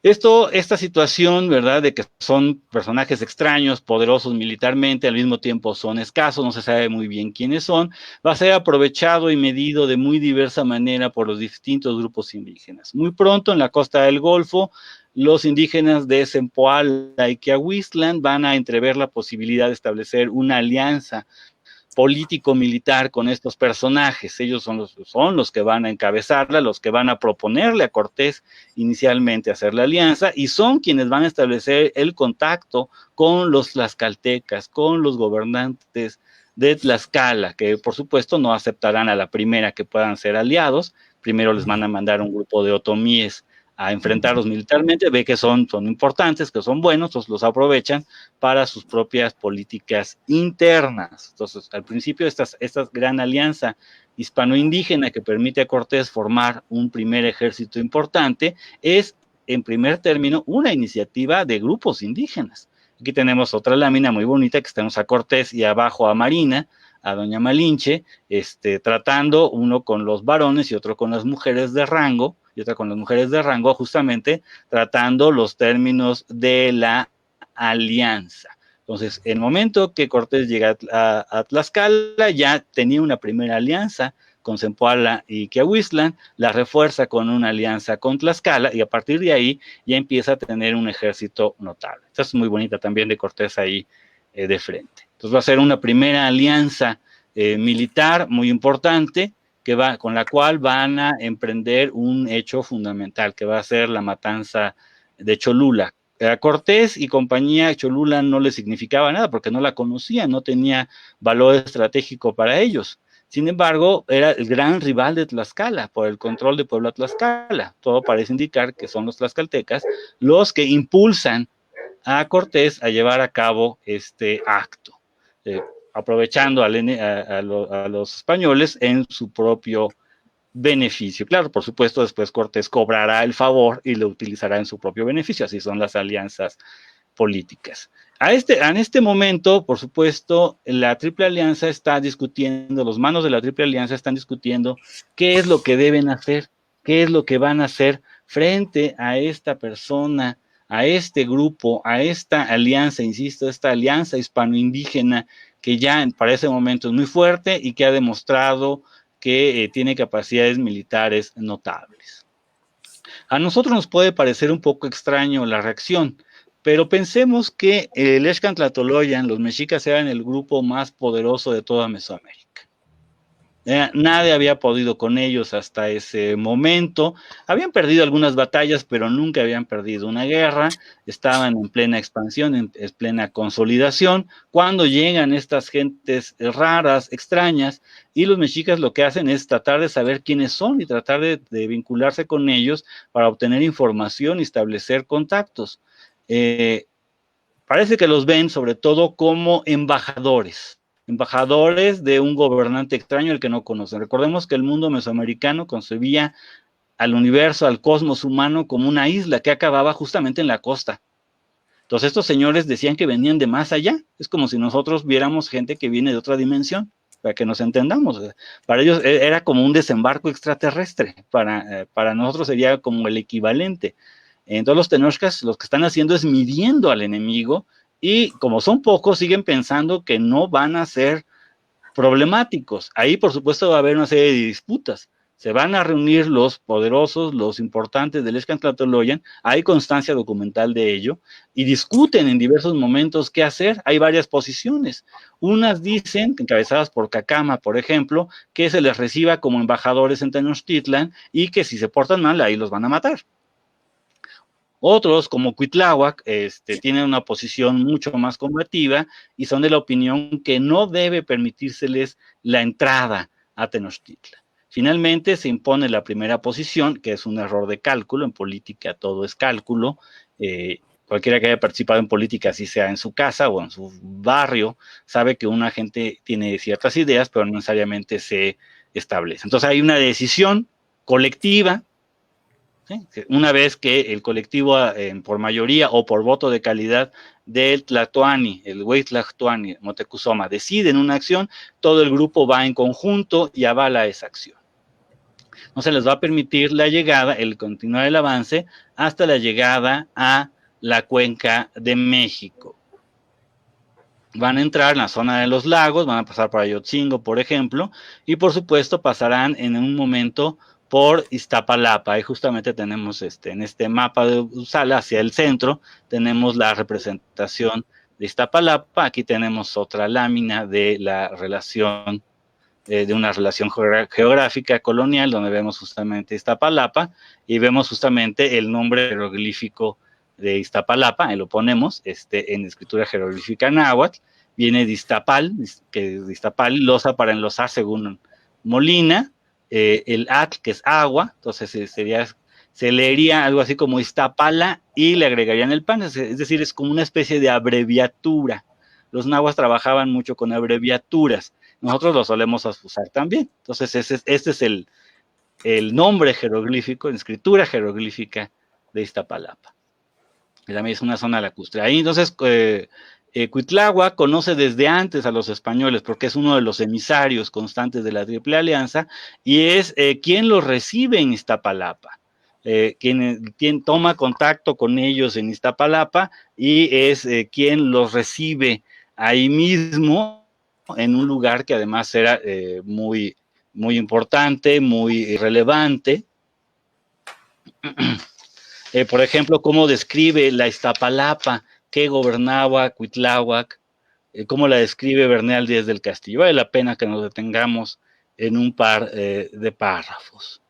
Esta situación, ¿verdad?, de que son personajes extraños, poderosos militarmente, al mismo tiempo son escasos, no se sabe muy bien quiénes son, va a ser aprovechado y medido de muy diversa manera por los distintos grupos indígenas. Muy pronto en la costa del Golfo, los indígenas de Zempoala y Quiahuistlan van a entrever la posibilidad de establecer una alianza político-militar con estos personajes. Ellos son los que van a encabezarla, los que van a proponerle a Cortés inicialmente hacer la alianza, y son quienes van a establecer el contacto con los tlaxcaltecas, con los gobernantes de Tlaxcala, que por supuesto no aceptarán a la primera que puedan ser aliados. Primero les van a mandar un grupo de otomíes a enfrentarlos militarmente, ve que son importantes, que son buenos, entonces los aprovechan para sus propias políticas internas. Entonces, al principio, esta gran alianza hispano-indígena que permite a Cortés formar un primer ejército importante es, en primer término, una iniciativa de grupos indígenas. Aquí tenemos otra lámina muy bonita que tenemos a Cortés y abajo a Marina, a doña Malinche, tratando uno con los varones y otro con las mujeres de rango, y otra con las mujeres de rango, justamente tratando los términos de la alianza. Entonces, el momento que Cortés llega a Tlaxcala, ya tenía una primera alianza con Zempoala y Quiahuiztlan, la refuerza con una alianza con Tlaxcala, y a partir de ahí ya empieza a tener un ejército notable. Esta es muy bonita también de Cortés ahí de frente. Entonces va a ser una primera alianza militar muy importante, con la cual van a emprender un hecho fundamental, que va a ser la matanza de Cholula. A Cortés y compañía, Cholula no le significaba nada porque no la conocían, no tenía valor estratégico para ellos. Sin embargo, era el gran rival de Tlaxcala por el control de Puebla Tlaxcala. Todo parece indicar que son los tlaxcaltecas los que impulsan a Cortés a llevar a cabo este acto, aprovechando a los españoles en su propio beneficio. Claro, por supuesto, después Cortés cobrará el favor y lo utilizará en su propio beneficio, así son las alianzas políticas. En este momento, por supuesto, la Triple Alianza está discutiendo, los manos de la Triple Alianza están discutiendo qué es lo que deben hacer, qué es lo que van a hacer frente a esta persona, a este grupo, a esta alianza, insisto, esta alianza hispano-indígena que ya para ese momento es muy fuerte y que ha demostrado que tiene capacidades militares notables. A nosotros nos puede parecer un poco extraño la reacción, pero pensemos que el Excantlatoloyan, los mexicas, eran el grupo más poderoso de toda Mesoamérica. Nadie había podido con ellos hasta ese momento. Habían perdido algunas batallas, pero nunca habían perdido una guerra. Estaban en plena expansión, en plena consolidación. Cuando llegan estas gentes raras, extrañas, y los mexicas lo que hacen es tratar de saber quiénes son y tratar de vincularse con ellos para obtener información y establecer contactos. Parece que los ven sobre todo como embajadores de un gobernante extraño al que no conocen. Recordemos que el mundo mesoamericano concebía al universo, al cosmos humano como una isla que acababa justamente en la costa. Entonces estos señores decían que venían de más allá. Es como si nosotros viéramos gente que viene de otra dimensión, para que nos entendamos. Para ellos era como un desembarco extraterrestre, para nosotros sería como el equivalente. Entonces los tenochcas lo que están haciendo es midiendo al enemigo, y como son pocos, siguen pensando que no van a ser problemáticos. Ahí, por supuesto, va a haber una serie de disputas. Se van a reunir los poderosos, los importantes del Excantlatoloyan, hay constancia documental de ello, y discuten en diversos momentos qué hacer. Hay varias posiciones. Unas dicen, encabezadas por Cacama, por ejemplo, que se les reciba como embajadores en Tenochtitlan y que si se portan mal, ahí los van a matar. Otros, como Cuitláhuac, tienen una posición mucho más combativa y son de la opinión que no debe permitírseles la entrada a Tenochtitlan. Finalmente se impone la primera posición, que es un error de cálculo. En política todo es cálculo. Cualquiera que haya participado en política, así sea en su casa o en su barrio, sabe que una gente tiene ciertas ideas, pero no necesariamente se establece. Entonces hay una decisión colectiva. ¿Sí? Una vez que el colectivo, por mayoría o por voto de calidad del Tlatoani, el Güey Tlatoani, Motecuzoma, deciden una acción, todo el grupo va en conjunto y avala esa acción. No se les va a permitir la llegada, el continuar el avance, hasta la llegada a la Cuenca de México. Van a entrar en la zona de los lagos, van a pasar por Ayotzingo, por ejemplo, y por supuesto pasarán en un momento por Iztapalapa. Ahí justamente tenemos en este mapa de Uppsala hacia el centro, tenemos la representación de Iztapalapa. Aquí tenemos otra lámina de la relación, de una relación geográfica colonial, donde vemos justamente Iztapalapa y vemos justamente el nombre jeroglífico de Iztapalapa, ahí lo ponemos, en escritura jeroglífica náhuatl. Viene de Iztapal, que es de Iztapal, losa para enlosar según Molina, el atl, que es agua, entonces se leería algo así como Iztapala y le agregarían el pan, es decir, es como una especie de abreviatura. Los nahuas trabajaban mucho con abreviaturas, nosotros lo solemos usar también. Entonces este es el nombre jeroglífico, en escritura jeroglífica de Iztapalapa. También es una zona lacustre. Ahí entonces Cuitláhuac conoce desde antes a los españoles porque es uno de los emisarios constantes de la Triple Alianza y es quien los recibe en Iztapalapa. Quien toma contacto con ellos en Iztapalapa y es quien los recibe ahí mismo en un lugar que además era muy importante, muy relevante. Por ejemplo, cómo describe la Iztapalapa que gobernaba Cuitláhuac, cómo la describe Bernal Díaz del Castillo. Vale la pena que nos detengamos en un par de párrafos.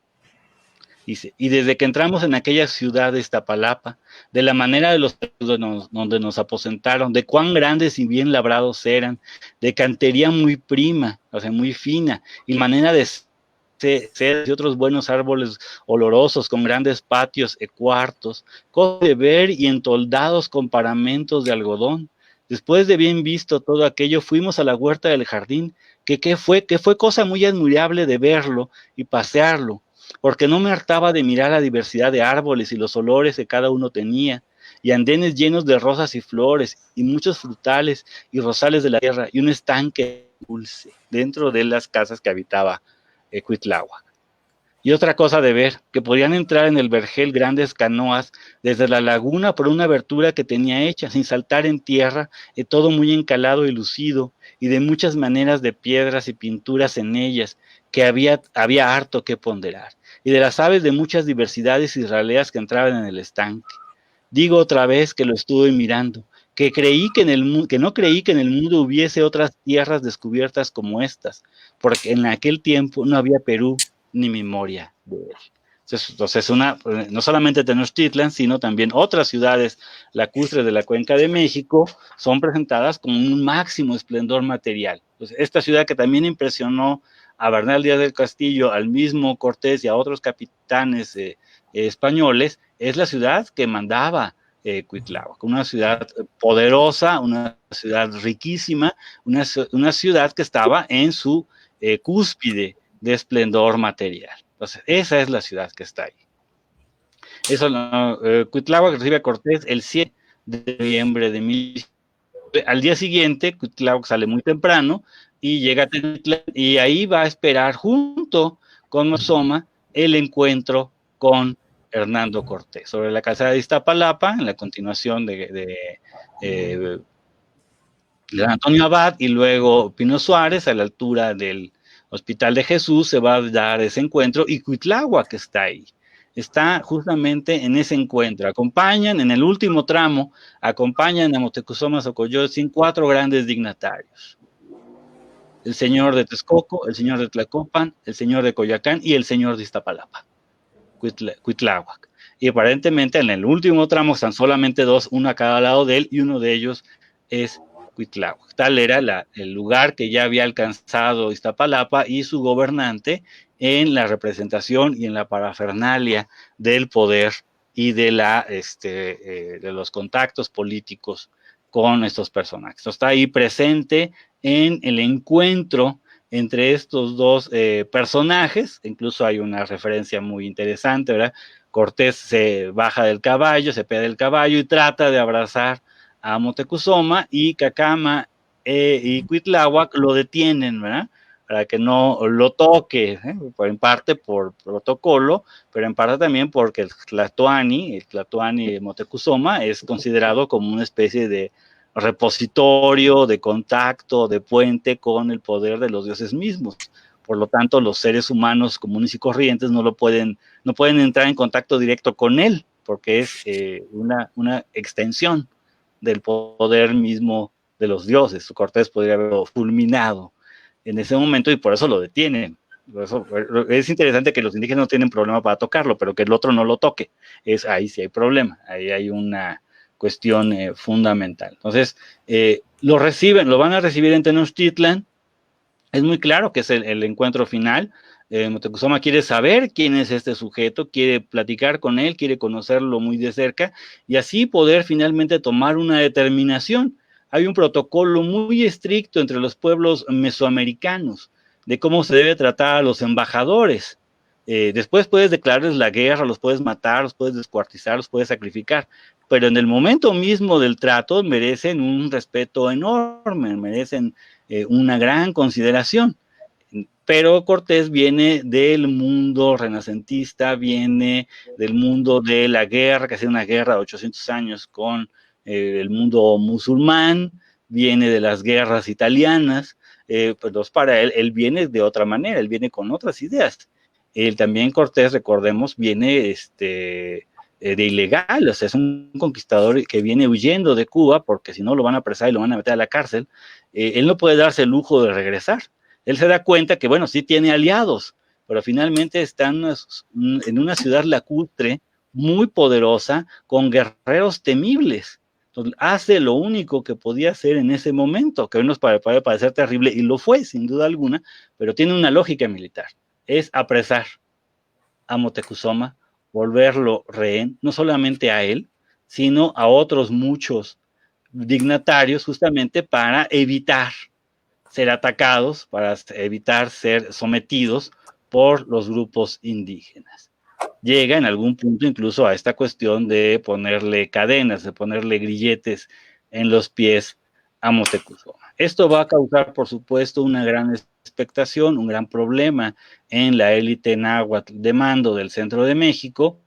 Dice, y desde que entramos en aquella ciudad de Iztapalapa, de la manera de los donde nos aposentaron, de cuán grandes y bien labrados eran, de cantería muy prima, o sea, muy fina, y manera de ser y otros buenos árboles olorosos con grandes patios y cuartos, cosas de ver y entoldados con paramentos de algodón. Después de bien visto todo aquello, fuimos a la huerta del jardín, que fue cosa muy admirable de verlo y pasearlo, porque no me hartaba de mirar la diversidad de árboles y los olores que cada uno tenía, y andenes llenos de rosas y flores, y muchos frutales y rosales de la tierra, y un estanque dulce dentro de las casas que habitaba Cuitláhuac. Y otra cosa de ver, que podían entrar en el vergel grandes canoas desde la laguna por una abertura que tenía hecha, sin saltar en tierra, todo muy encalado y lucido, y de muchas maneras de piedras y pinturas en ellas, que había harto que ponderar, y de las aves de muchas diversidades y raleas que entraban en el estanque. Digo otra vez que lo estuve mirando, que no creí que en el mundo hubiese otras tierras descubiertas como estas, porque en aquel tiempo no había Perú ni memoria de él. Entonces no solamente Tenochtitlan, sino también otras ciudades lacustres de la Cuenca de México son presentadas con un máximo esplendor material. Entonces, esta ciudad que también impresionó a Bernal Díaz del Castillo, al mismo Cortés y a otros capitanes españoles, es la ciudad que mandaba Cuitláhuac, una ciudad poderosa, una ciudad riquísima, una ciudad que estaba en su cúspide de esplendor material. Entonces, esa es la ciudad que está ahí. Eso, Cuitláhuac recibe a Cortés el 7 de noviembre de 1500. Al día siguiente, Cuitláhuac sale muy temprano y llega a Tenochtitlán y ahí va a esperar junto con Moctezuma el encuentro con Hernando Cortés sobre la calzada de Iztapalapa, en la continuación de Antonio Abad y luego Pino Suárez, a la altura del Hospital de Jesús, se va a dar ese encuentro y Cuitláhuac está ahí. Está justamente en ese encuentro. Acompañan, en el último tramo, acompañan a Moctezuma Xocoyotzin 4 grandes dignatarios. El señor de Texcoco, el señor de Tlacopan, el señor de Coyoacán y el señor de Iztapalapa, Cuitláhuac. Y aparentemente en el último tramo están solamente 2, uno a cada lado de él, y uno de ellos es Cuitláhuac. Tal era el lugar que ya había alcanzado Iztapalapa y su gobernante en la representación y en la parafernalia del poder y de los contactos políticos con estos personajes. Entonces, está ahí presente en el encuentro entre estos dos personajes. Incluso hay una referencia muy interesante, ¿verdad? Cortés se baja del caballo, se pega del caballo y trata de abrazar a Moctezuma, y Cacama y Cuitláhuac lo detienen, ¿verdad? Para que no lo toque, en parte por protocolo, pero en parte también porque el Tlatoani de Moctezuma es considerado como una especie de repositorio, de contacto, de puente con el poder de los dioses mismos. Por lo tanto, los seres humanos comunes y corrientes no pueden entrar en contacto directo con él, porque es una extensión del poder mismo de los dioses. Cortés podría haberlo fulminado en ese momento y por eso lo detienen. Por eso, es interesante que los indígenas no tienen problema para tocarlo, pero que el otro no lo toque. Ahí sí hay problema, ahí hay una cuestión fundamental. Entonces, lo van a recibir en Tenochtitlan. Es muy claro que es el encuentro final. Moctezuma quiere saber quién es este sujeto, quiere platicar con él, quiere conocerlo muy de cerca y así poder finalmente tomar una determinación. Hay un protocolo muy estricto entre los pueblos mesoamericanos de cómo se debe tratar a los embajadores. Después puedes declararles la guerra, los puedes matar, los puedes descuartizar, los puedes sacrificar, pero en el momento mismo del trato merecen un respeto enorme, merecen una gran consideración. Pero Cortés viene del mundo renacentista, viene del mundo de la guerra, que ha sido una guerra de 800 años con el mundo musulmán, viene de las guerras italianas, pues para él viene de otra manera, él viene con otras ideas. Él también, Cortés, recordemos, viene de ilegal, o sea, es un conquistador que viene huyendo de Cuba, porque si no lo van a apresar y lo van a meter a la cárcel. Él no puede darse el lujo de regresar. Él se da cuenta que, bueno, sí tiene aliados, pero finalmente está en una ciudad lacustre muy poderosa, con guerreros temibles. Entonces, hace lo único que podía hacer en ese momento, que hoy nos puede parecer terrible, y lo fue, sin duda alguna, pero tiene una lógica militar. Es apresar a Moctezuma, volverlo rehén, no solamente a él, sino a otros muchos dignatarios, justamente para evitar ser atacados, para evitar ser sometidos por los grupos indígenas. Llega en algún punto incluso a esta cuestión de ponerle cadenas, de ponerle grilletes en los pies a Moctezuma. Esto va a causar, por supuesto, una gran expectación, un gran problema en la élite náhuatl de mando del centro de México,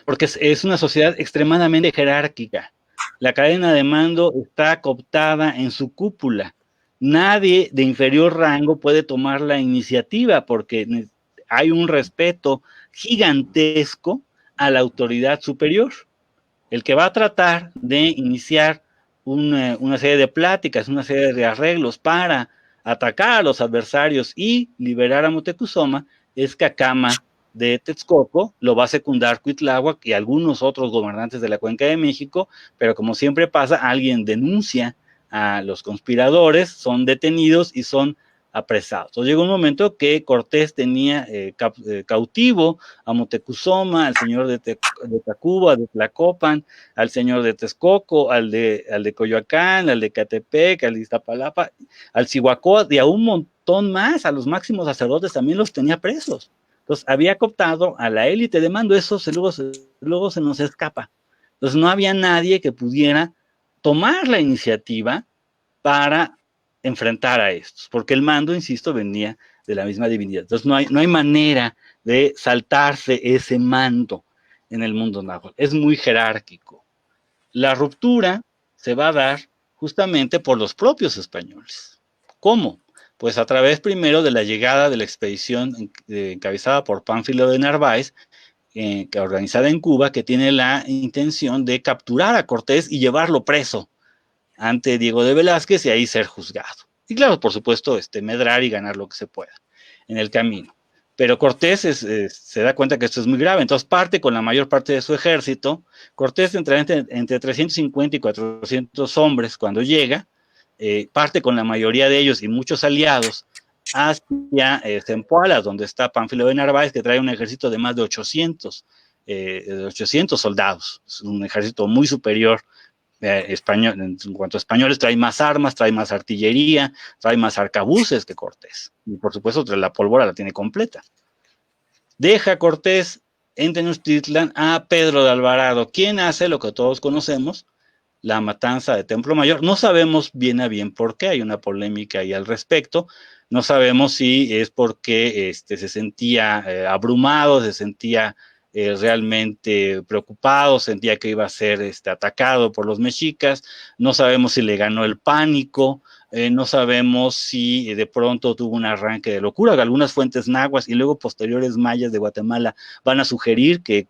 porque es una sociedad extremadamente jerárquica. La cadena de mando está cooptada en su cúpula. Nadie de inferior rango puede tomar la iniciativa porque hay un respeto gigantesco a la autoridad superior. El que va a tratar de iniciar una serie de pláticas, una serie de arreglos para atacar a los adversarios y liberar a Moctezuma es Cacama de Texcoco, lo va a secundar Cuitláhuac y algunos otros gobernantes de la Cuenca de México, pero como siempre pasa, alguien denuncia a los conspiradores, son detenidos y son apresados. Entonces llegó un momento que Cortés tenía cautivo a Moctezuma, al señor de Tacuba, de Tlacopan, al señor de Texcoco, al de Coyoacán, al de Catepec, al de Iztapalapa, al Cihuacóatl y a un montón más, a los máximos sacerdotes también los tenía presos. Entonces había cooptado a la élite de mando, eso luego se nos escapa. Entonces no había nadie que pudiera tomar la iniciativa para enfrentar a estos, porque el mando, insisto, venía de la misma divinidad. Entonces no hay manera de saltarse ese mando en el mundo náhuatl. Es muy jerárquico. La ruptura se va a dar justamente por los propios españoles. ¿Cómo? Pues a través primero de la llegada de la expedición encabezada por Pánfilo de Narváez, organizada en Cuba, que tiene la intención de capturar a Cortés y llevarlo preso ante Diego de Velázquez y ahí ser juzgado. Y claro, por supuesto, medrar y ganar lo que se pueda en el camino. Pero Cortés se da cuenta que esto es muy grave, entonces parte con la mayor parte de su ejército. Cortés entra entre 350 y 400 hombres cuando llega, parte con la mayoría de ellos y muchos aliados hacia Zempoala, donde está Pánfilo de Narváez, que trae un ejército de más de 800 soldados, es un ejército muy superior. Español, en cuanto a españoles, trae más armas, trae más artillería, trae más arcabuces que Cortés. Y por supuesto, la pólvora la tiene completa. Deja Cortés en Tenochtitlan a Pedro de Alvarado, quien hace lo que todos conocemos, la matanza de Templo Mayor. No sabemos bien a bien por qué, hay una polémica ahí al respecto. No sabemos si es porque se sentía abrumado, se sentía realmente preocupado, sentía que iba a ser atacado por los mexicas, no sabemos si le ganó el pánico, no sabemos si de pronto tuvo un arranque de locura. Algunas fuentes nahuas y luego posteriores mayas de Guatemala van a sugerir que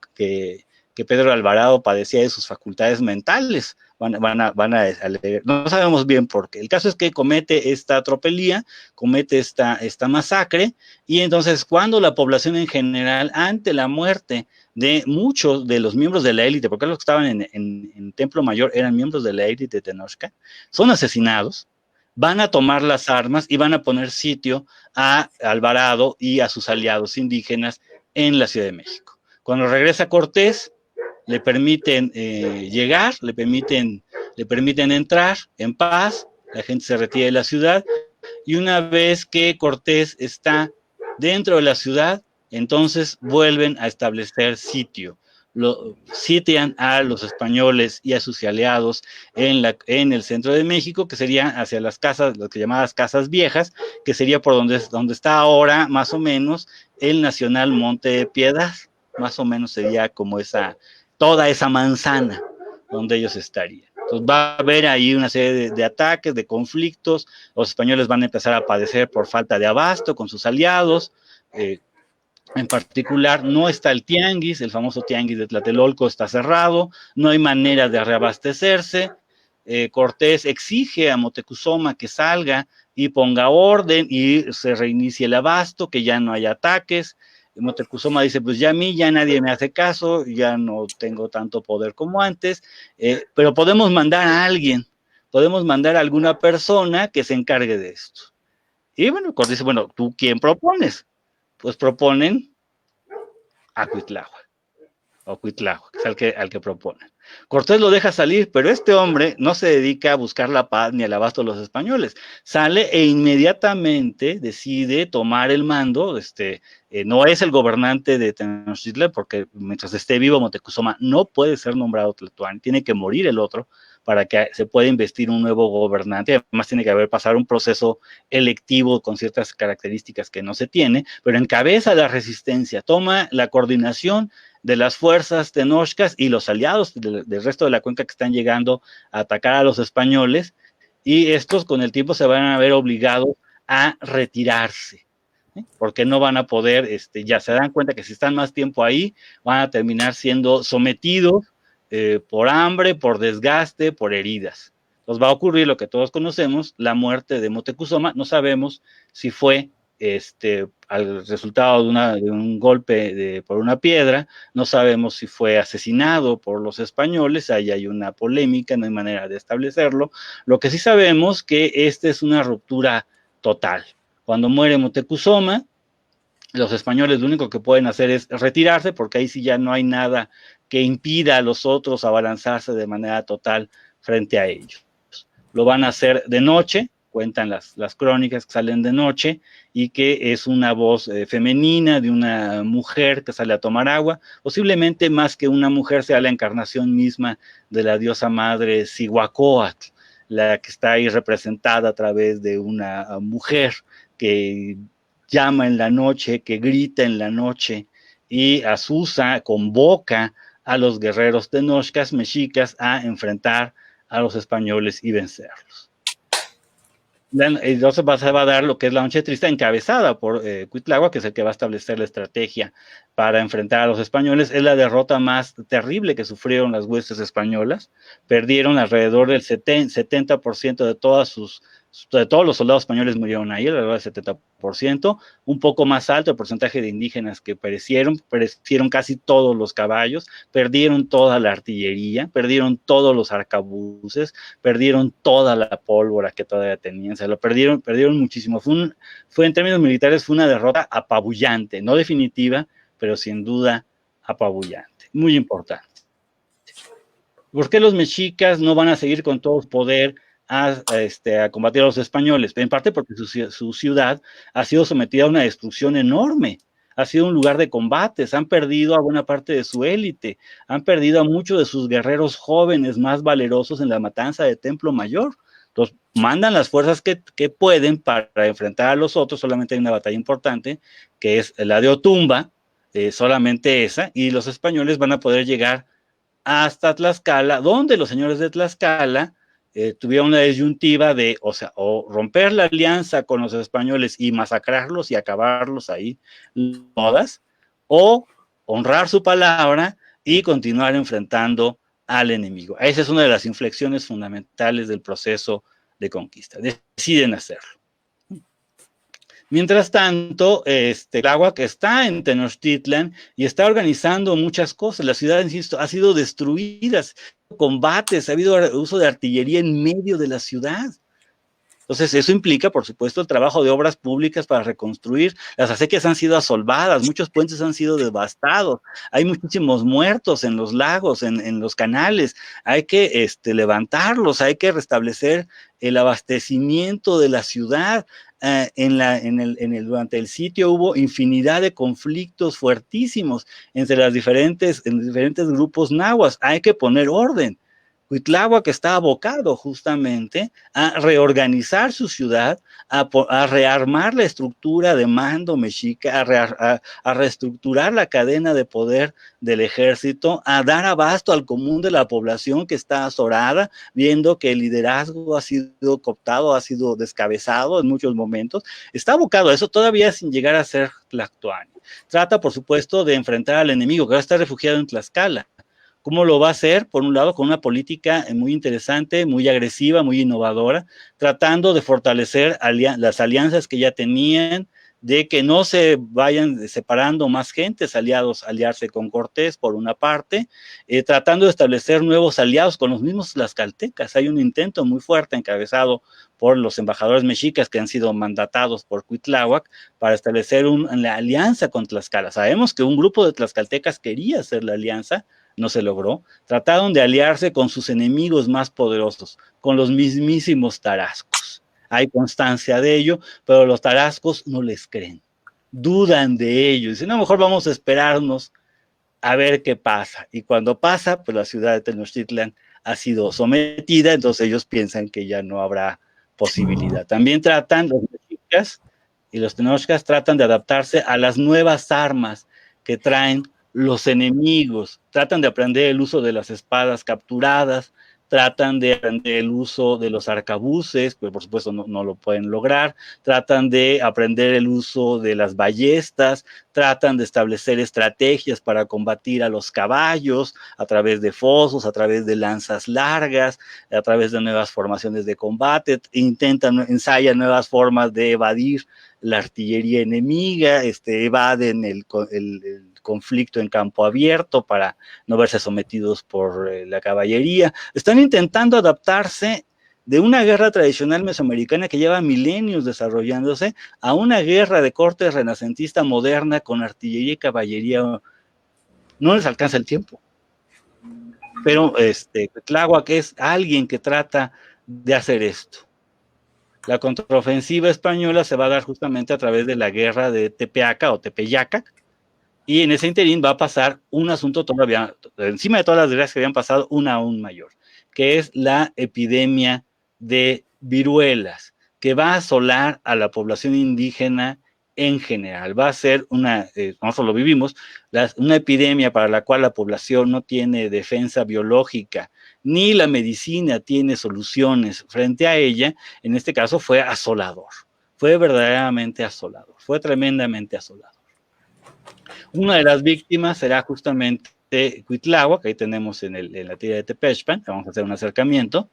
Pedro Alvarado padecía de sus facultades mentales. No sabemos bien por qué. El caso es que comete esta tropelía, comete esta masacre, y entonces cuando la población en general, ante la muerte de muchos de los miembros de la élite, porque los que estaban en Templo Mayor eran miembros de la élite de Tenochca, son asesinados, van a tomar las armas y van a poner sitio a Alvarado y a sus aliados indígenas en la Ciudad de México. Cuando regresa Cortés, le permiten llegar, le permiten entrar en paz, la gente se retira de la ciudad, y una vez que Cortés está dentro de la ciudad, entonces vuelven a establecer sitio. Sitian a los españoles y a sus aliados en el centro de México, que serían hacia las casas, las que llamadas casas viejas, que sería por donde está ahora, más o menos, el Nacional Monte de Piedad. Más o menos sería como toda esa manzana donde ellos estarían. Entonces va a haber ahí una serie de ataques, de conflictos. Los españoles van a empezar a padecer por falta de abasto con sus aliados. En particular, no está el tianguis, el famoso tianguis de Tlatelolco está cerrado, no hay manera de reabastecerse. Cortés exige a Moctezuma que salga y ponga orden y se reinicie el abasto, que ya no haya ataques. Moctezuma dice, pues ya a mí ya nadie me hace caso, ya no tengo tanto poder como antes, pero podemos mandar a alguien, podemos mandar a alguna persona que se encargue de esto. Y bueno, Cortés dice, bueno, ¿tú quién propones? Pues proponen a Cuitláhuac, o Cuitláhuac, que es al que proponen. Cortés lo deja salir, pero este hombre no se dedica a buscar la paz ni al abasto de los españoles. Sale e inmediatamente decide tomar el mando. No es el gobernante de Tenochtitlan, porque mientras esté vivo Moctezuma no puede ser nombrado Tlatoani, tiene que morir el otro para que se pueda investir un nuevo gobernante. Además tiene que pasar un proceso electivo con ciertas características que no se tiene, pero encabeza la resistencia, toma la coordinación de las fuerzas tenochcas y los aliados del resto de la cuenca que están llegando a atacar a los españoles, y estos con el tiempo se van a ver obligados a retirarse, porque no van a poder, ya se dan cuenta que si están más tiempo ahí, van a terminar siendo sometidos por hambre, por desgaste, por heridas. Entonces va a ocurrir lo que todos conocemos, la muerte de Moctezuma. No sabemos si fue al resultado de un golpe por una piedra, no sabemos si fue asesinado por los españoles, ahí hay una polémica, no hay manera de establecerlo. Lo que sí sabemos que es una ruptura total. Cuando muere Moctezuma, los españoles lo único que pueden hacer es retirarse, porque ahí sí ya no hay nada que impida a los otros abalanzarse de manera total frente a ellos. Lo van a hacer de noche, cuentan las crónicas que salen de noche, y que es una voz femenina de una mujer que sale a tomar agua. Posiblemente más que una mujer sea la encarnación misma de la diosa madre Cihuacóatl, la que está ahí representada a través de una mujer que llama en la noche, que grita en la noche, y asusa, convoca a los guerreros tenochcas, mexicas, a enfrentar a los españoles y vencerlos. Entonces se va a dar lo que es la noche triste, encabezada por Cuitláhuac, que es el que va a establecer la estrategia para enfrentar a los españoles. Es la derrota más terrible que sufrieron las huestes españolas. Perdieron alrededor del 70% de todos los soldados españoles murieron ahí, alrededor del 70%, un poco más alto el porcentaje de indígenas que perecieron casi todos los caballos, perdieron toda la artillería, perdieron todos los arcabuces, perdieron toda la pólvora que todavía tenían, se lo perdieron muchísimo. Fue en términos militares, fue una derrota apabullante, no definitiva, pero sin duda apabullante, muy importante. ¿Por qué los mexicas no van a seguir con todo el poder a combatir a los españoles? En parte porque su ciudad ha sido sometida a una destrucción enorme, ha sido un lugar de combates, han perdido a buena parte de su élite, han perdido a muchos de sus guerreros jóvenes más valerosos en la matanza de Templo Mayor. Entonces mandan las fuerzas que pueden para enfrentar a los otros. Solamente hay una batalla importante, que es la de Otumba, solamente esa, y los españoles van a poder llegar hasta Tlaxcala, donde los señores de Tlaxcala tuvieron una disyuntiva de, o romper la alianza con los españoles y masacrarlos y acabarlos ahí todas, o honrar su palabra y continuar enfrentando al enemigo. Esa es una de las inflexiones fundamentales del proceso de conquista. Deciden hacerlo. Mientras tanto, Cuitláhuac está en Tenochtitlan y está organizando muchas cosas. La ciudad, insisto, ha sido destruida, combates, ha habido uso de artillería en medio de la ciudad. Entonces, eso implica, por supuesto, el trabajo de obras públicas para reconstruir. Las acequias han sido asolvadas, muchos puentes han sido devastados, hay muchísimos muertos en los lagos, en los canales. Hay que levantarlos, hay que restablecer el abastecimiento de la ciudad. Durante el sitio hubo infinidad de conflictos fuertísimos entre los diferentes grupos nahuas. Hay que poner orden. Cuitláhuac está abocado justamente a reorganizar su ciudad, a rearmar la estructura de mando mexica, a reestructurar la cadena de poder del ejército, a dar abasto al común de la población que está azorada, viendo que el liderazgo ha sido cooptado, ha sido descabezado en muchos momentos. Está abocado a eso, todavía sin llegar a ser Tlactoani. Trata, por supuesto, de enfrentar al enemigo, que ahora está refugiado en Tlaxcala. ¿Cómo lo va a hacer? Por un lado, con una política muy interesante, muy agresiva, muy innovadora, tratando de fortalecer las alianzas que ya tenían, de que no se vayan separando más gentes, aliarse con Cortés por una parte, tratando de establecer nuevos aliados con los mismos tlaxcaltecas. Hay un intento muy fuerte encabezado por los embajadores mexicas que han sido mandatados por Cuitláhuac para establecer una alianza con Tlaxcala. Sabemos que un grupo de tlaxcaltecas quería hacer la alianza, no se logró. Trataron de aliarse con sus enemigos más poderosos, con los mismísimos tarascos. Hay constancia de ello, pero los tarascos no les creen, dudan de ello. Dicen, no, mejor vamos a esperarnos a ver qué pasa. Y cuando pasa, pues la ciudad de Tenochtitlan ha sido sometida, entonces ellos piensan que ya no habrá posibilidad. También tratan, los mexicas y los tenochcas tratan de adaptarse a las nuevas armas que traen los enemigos, tratan de aprender el uso de las espadas capturadas, tratan de aprender el uso de los arcabuces, pero por supuesto no lo pueden lograr, tratan de aprender el uso de las ballestas, tratan de establecer estrategias para combatir a los caballos a través de fosos, a través de lanzas largas, a través de nuevas formaciones de combate, ensayan nuevas formas de evadir la artillería enemiga, evaden el conflicto en campo abierto para no verse sometidos por la caballería. Están intentando adaptarse de una guerra tradicional mesoamericana que lleva milenios desarrollándose a una guerra de corte renacentista moderna con artillería y caballería. No les alcanza el tiempo. Pero Cuitláhuac es alguien que trata de hacer esto. La contraofensiva española se va a dar justamente a través de la guerra de Tepeaca o Tepeyaca, y en ese interín va a pasar un asunto todavía, encima de todas las desgracias que habían pasado, una aún mayor, que es la epidemia de viruelas, que va a asolar a la población indígena en general. Va a ser nosotros lo vivimos, una epidemia para la cual la población no tiene defensa biológica, ni la medicina tiene soluciones frente a ella. En este caso fue asolador, fue verdaderamente asolador, fue tremendamente asolador. Una de las víctimas será justamente Cuitláhuac, que ahí tenemos en la tira de Tepexpan, vamos a hacer un acercamiento,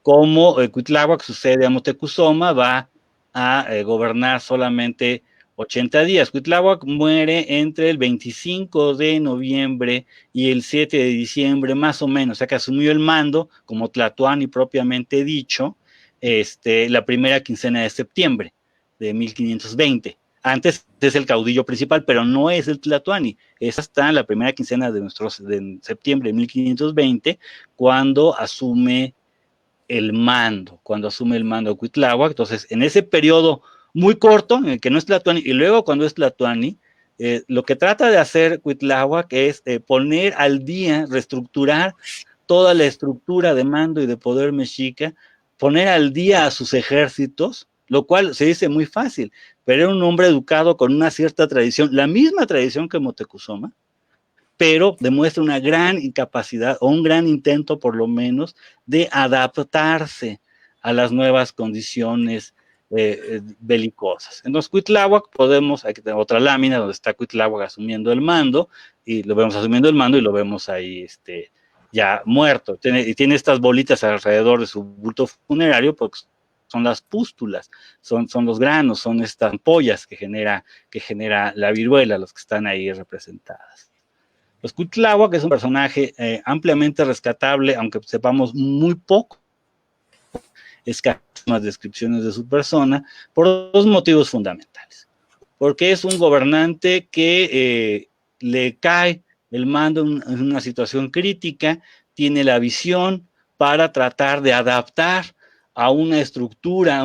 como Cuitláhuac sucede a Moctezuma, va a gobernar solamente 80 días. Cuitláhuac muere entre el 25 de noviembre y el 7 de diciembre, más o menos, o sea que asumió el mando, como Tlatoani propiamente dicho, la primera quincena de septiembre de 1520. Antes es el caudillo principal, pero no es el Tlatoani. Es hasta la primera quincena de septiembre de 1520, cuando asume el mando Cuitláhuac. Entonces, en ese periodo muy corto, en el que no es Tlatoani, y luego cuando es Tlatoani, lo que trata de hacer Cuitláhuac es poner al día, reestructurar toda la estructura de mando y de poder mexica, poner al día a sus ejércitos, lo cual se dice muy fácil, pero era un hombre educado con una cierta tradición, la misma tradición que Moctezuma, pero demuestra una gran incapacidad o un gran intento por lo menos de adaptarse a las nuevas condiciones belicosas. Entonces Cuitláhuac aquí tenemos otra lámina donde está Cuitláhuac asumiendo el mando, y lo vemos asumiendo el mando y lo vemos ahí ya muerto. Tiene estas bolitas alrededor de su bulto funerario porque son las pústulas, son los granos, son estas ampollas que genera la viruela, los que están ahí representadas. Pues Cuitláhuac es un personaje ampliamente rescatable, aunque sepamos muy poco. escasas descripciones de su persona, por dos motivos fundamentales. Porque es un gobernante que le cae el mando en una situación crítica, tiene la visión para tratar de adaptar a una estructura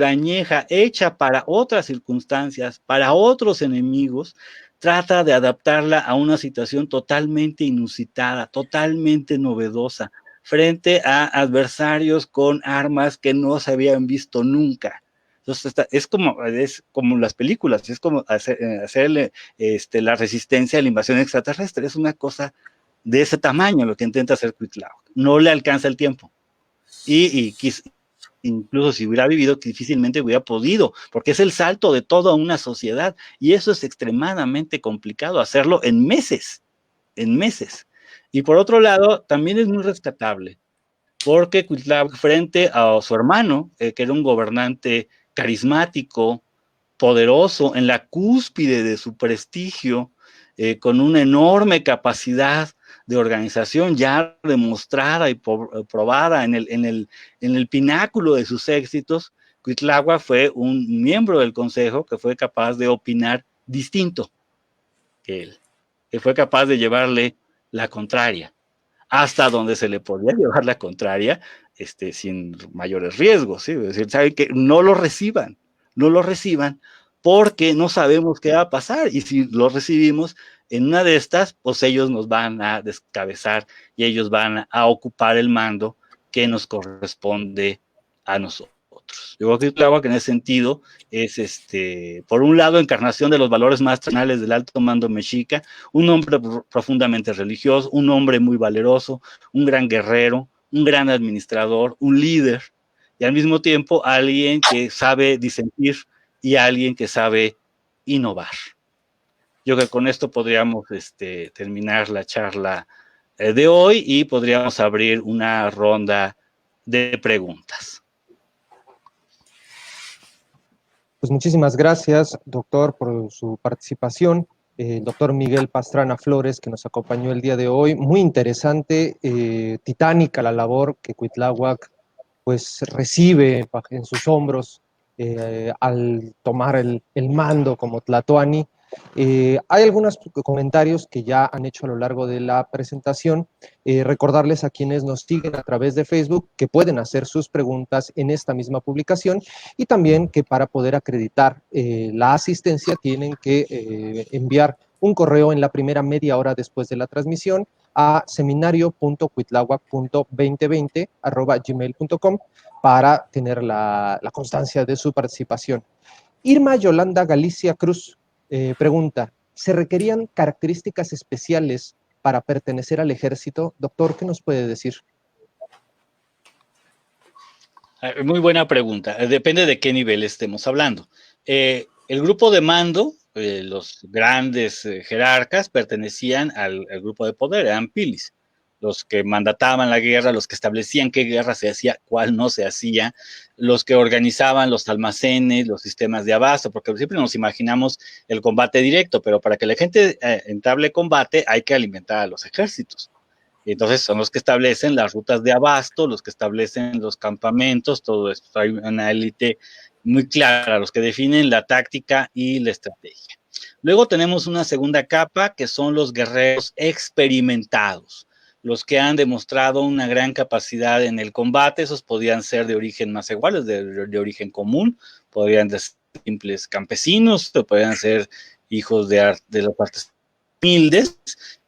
añeja hecha para otras circunstancias, para otros enemigos, trata de adaptarla a una situación totalmente inusitada, totalmente novedosa, frente a adversarios con armas que no se habían visto nunca. Entonces es como las películas, es como hacerle la resistencia a la invasión extraterrestre, es una cosa de ese tamaño lo que intenta hacer Cuitláhuac. No le alcanza el tiempo. Y incluso si hubiera vivido, difícilmente hubiera podido, porque es el salto de toda una sociedad, y eso es extremadamente complicado, hacerlo en meses. Y por otro lado, también es muy rescatable, porque Cuitláhuac, frente a su hermano, que era un gobernante carismático, poderoso, en la cúspide de su prestigio, con una enorme capacidad de organización ya demostrada y probada en el pináculo de sus éxitos, Cuitláhuac fue un miembro del consejo que fue capaz de opinar distinto que él, que fue capaz de llevarle la contraria, hasta donde se le podía llevar la contraria, sin mayores riesgos, ¿sí? Es decir, saben que no lo reciban, porque no sabemos qué va a pasar, y si lo recibimos en una de estas, pues ellos nos van a descabezar y ellos van a ocupar el mando que nos corresponde a nosotros. Yo creo que Cuitláhuac en ese sentido es, por un lado, encarnación de los valores más tradicionales del alto mando mexica, un hombre profundamente religioso, un hombre muy valeroso, un gran guerrero, un gran administrador, un líder, y al mismo tiempo alguien que sabe disentir y alguien que sabe innovar. Yo creo que con esto podríamos terminar la charla de hoy y podríamos abrir una ronda de preguntas. Pues muchísimas gracias, doctor, por su participación. El doctor Miguel Pastrana Flores, que nos acompañó el día de hoy. Muy interesante, titánica la labor que Cuitláhuac pues recibe en sus hombros al tomar el mando como Tlatoani. Hay algunos comentarios que ya han hecho a lo largo de la presentación. Recordarles a quienes nos siguen a través de Facebook que pueden hacer sus preguntas en esta misma publicación, y también que para poder acreditar la asistencia tienen que enviar un correo en la primera media hora después de la transmisión a seminario.cuitláhuac.2020@gmail.com para tener la constancia de su participación. Irma Yolanda Galicia Cruz pregunta, ¿se requerían características especiales para pertenecer al ejército? Doctor, ¿qué nos puede decir? Muy buena pregunta. Depende de qué nivel estemos hablando. El grupo de mando, los grandes jerarcas, pertenecían al grupo de poder, eran pilis. Los que mandataban la guerra, los que establecían qué guerra se hacía, cuál no se hacía, los que organizaban los almacenes, los sistemas de abasto, porque siempre nos imaginamos el combate directo, pero para que la gente entable combate hay que alimentar a los ejércitos. Entonces son los que establecen las rutas de abasto, los que establecen los campamentos, todo esto. Hay una élite muy clara, los que definen la táctica y la estrategia. Luego tenemos una segunda capa, que son los guerreros experimentados, los que han demostrado una gran capacidad en el combate. Esos podían ser de origen más iguales, de origen común, podrían ser simples campesinos, podrían ser hijos de las partes humildes,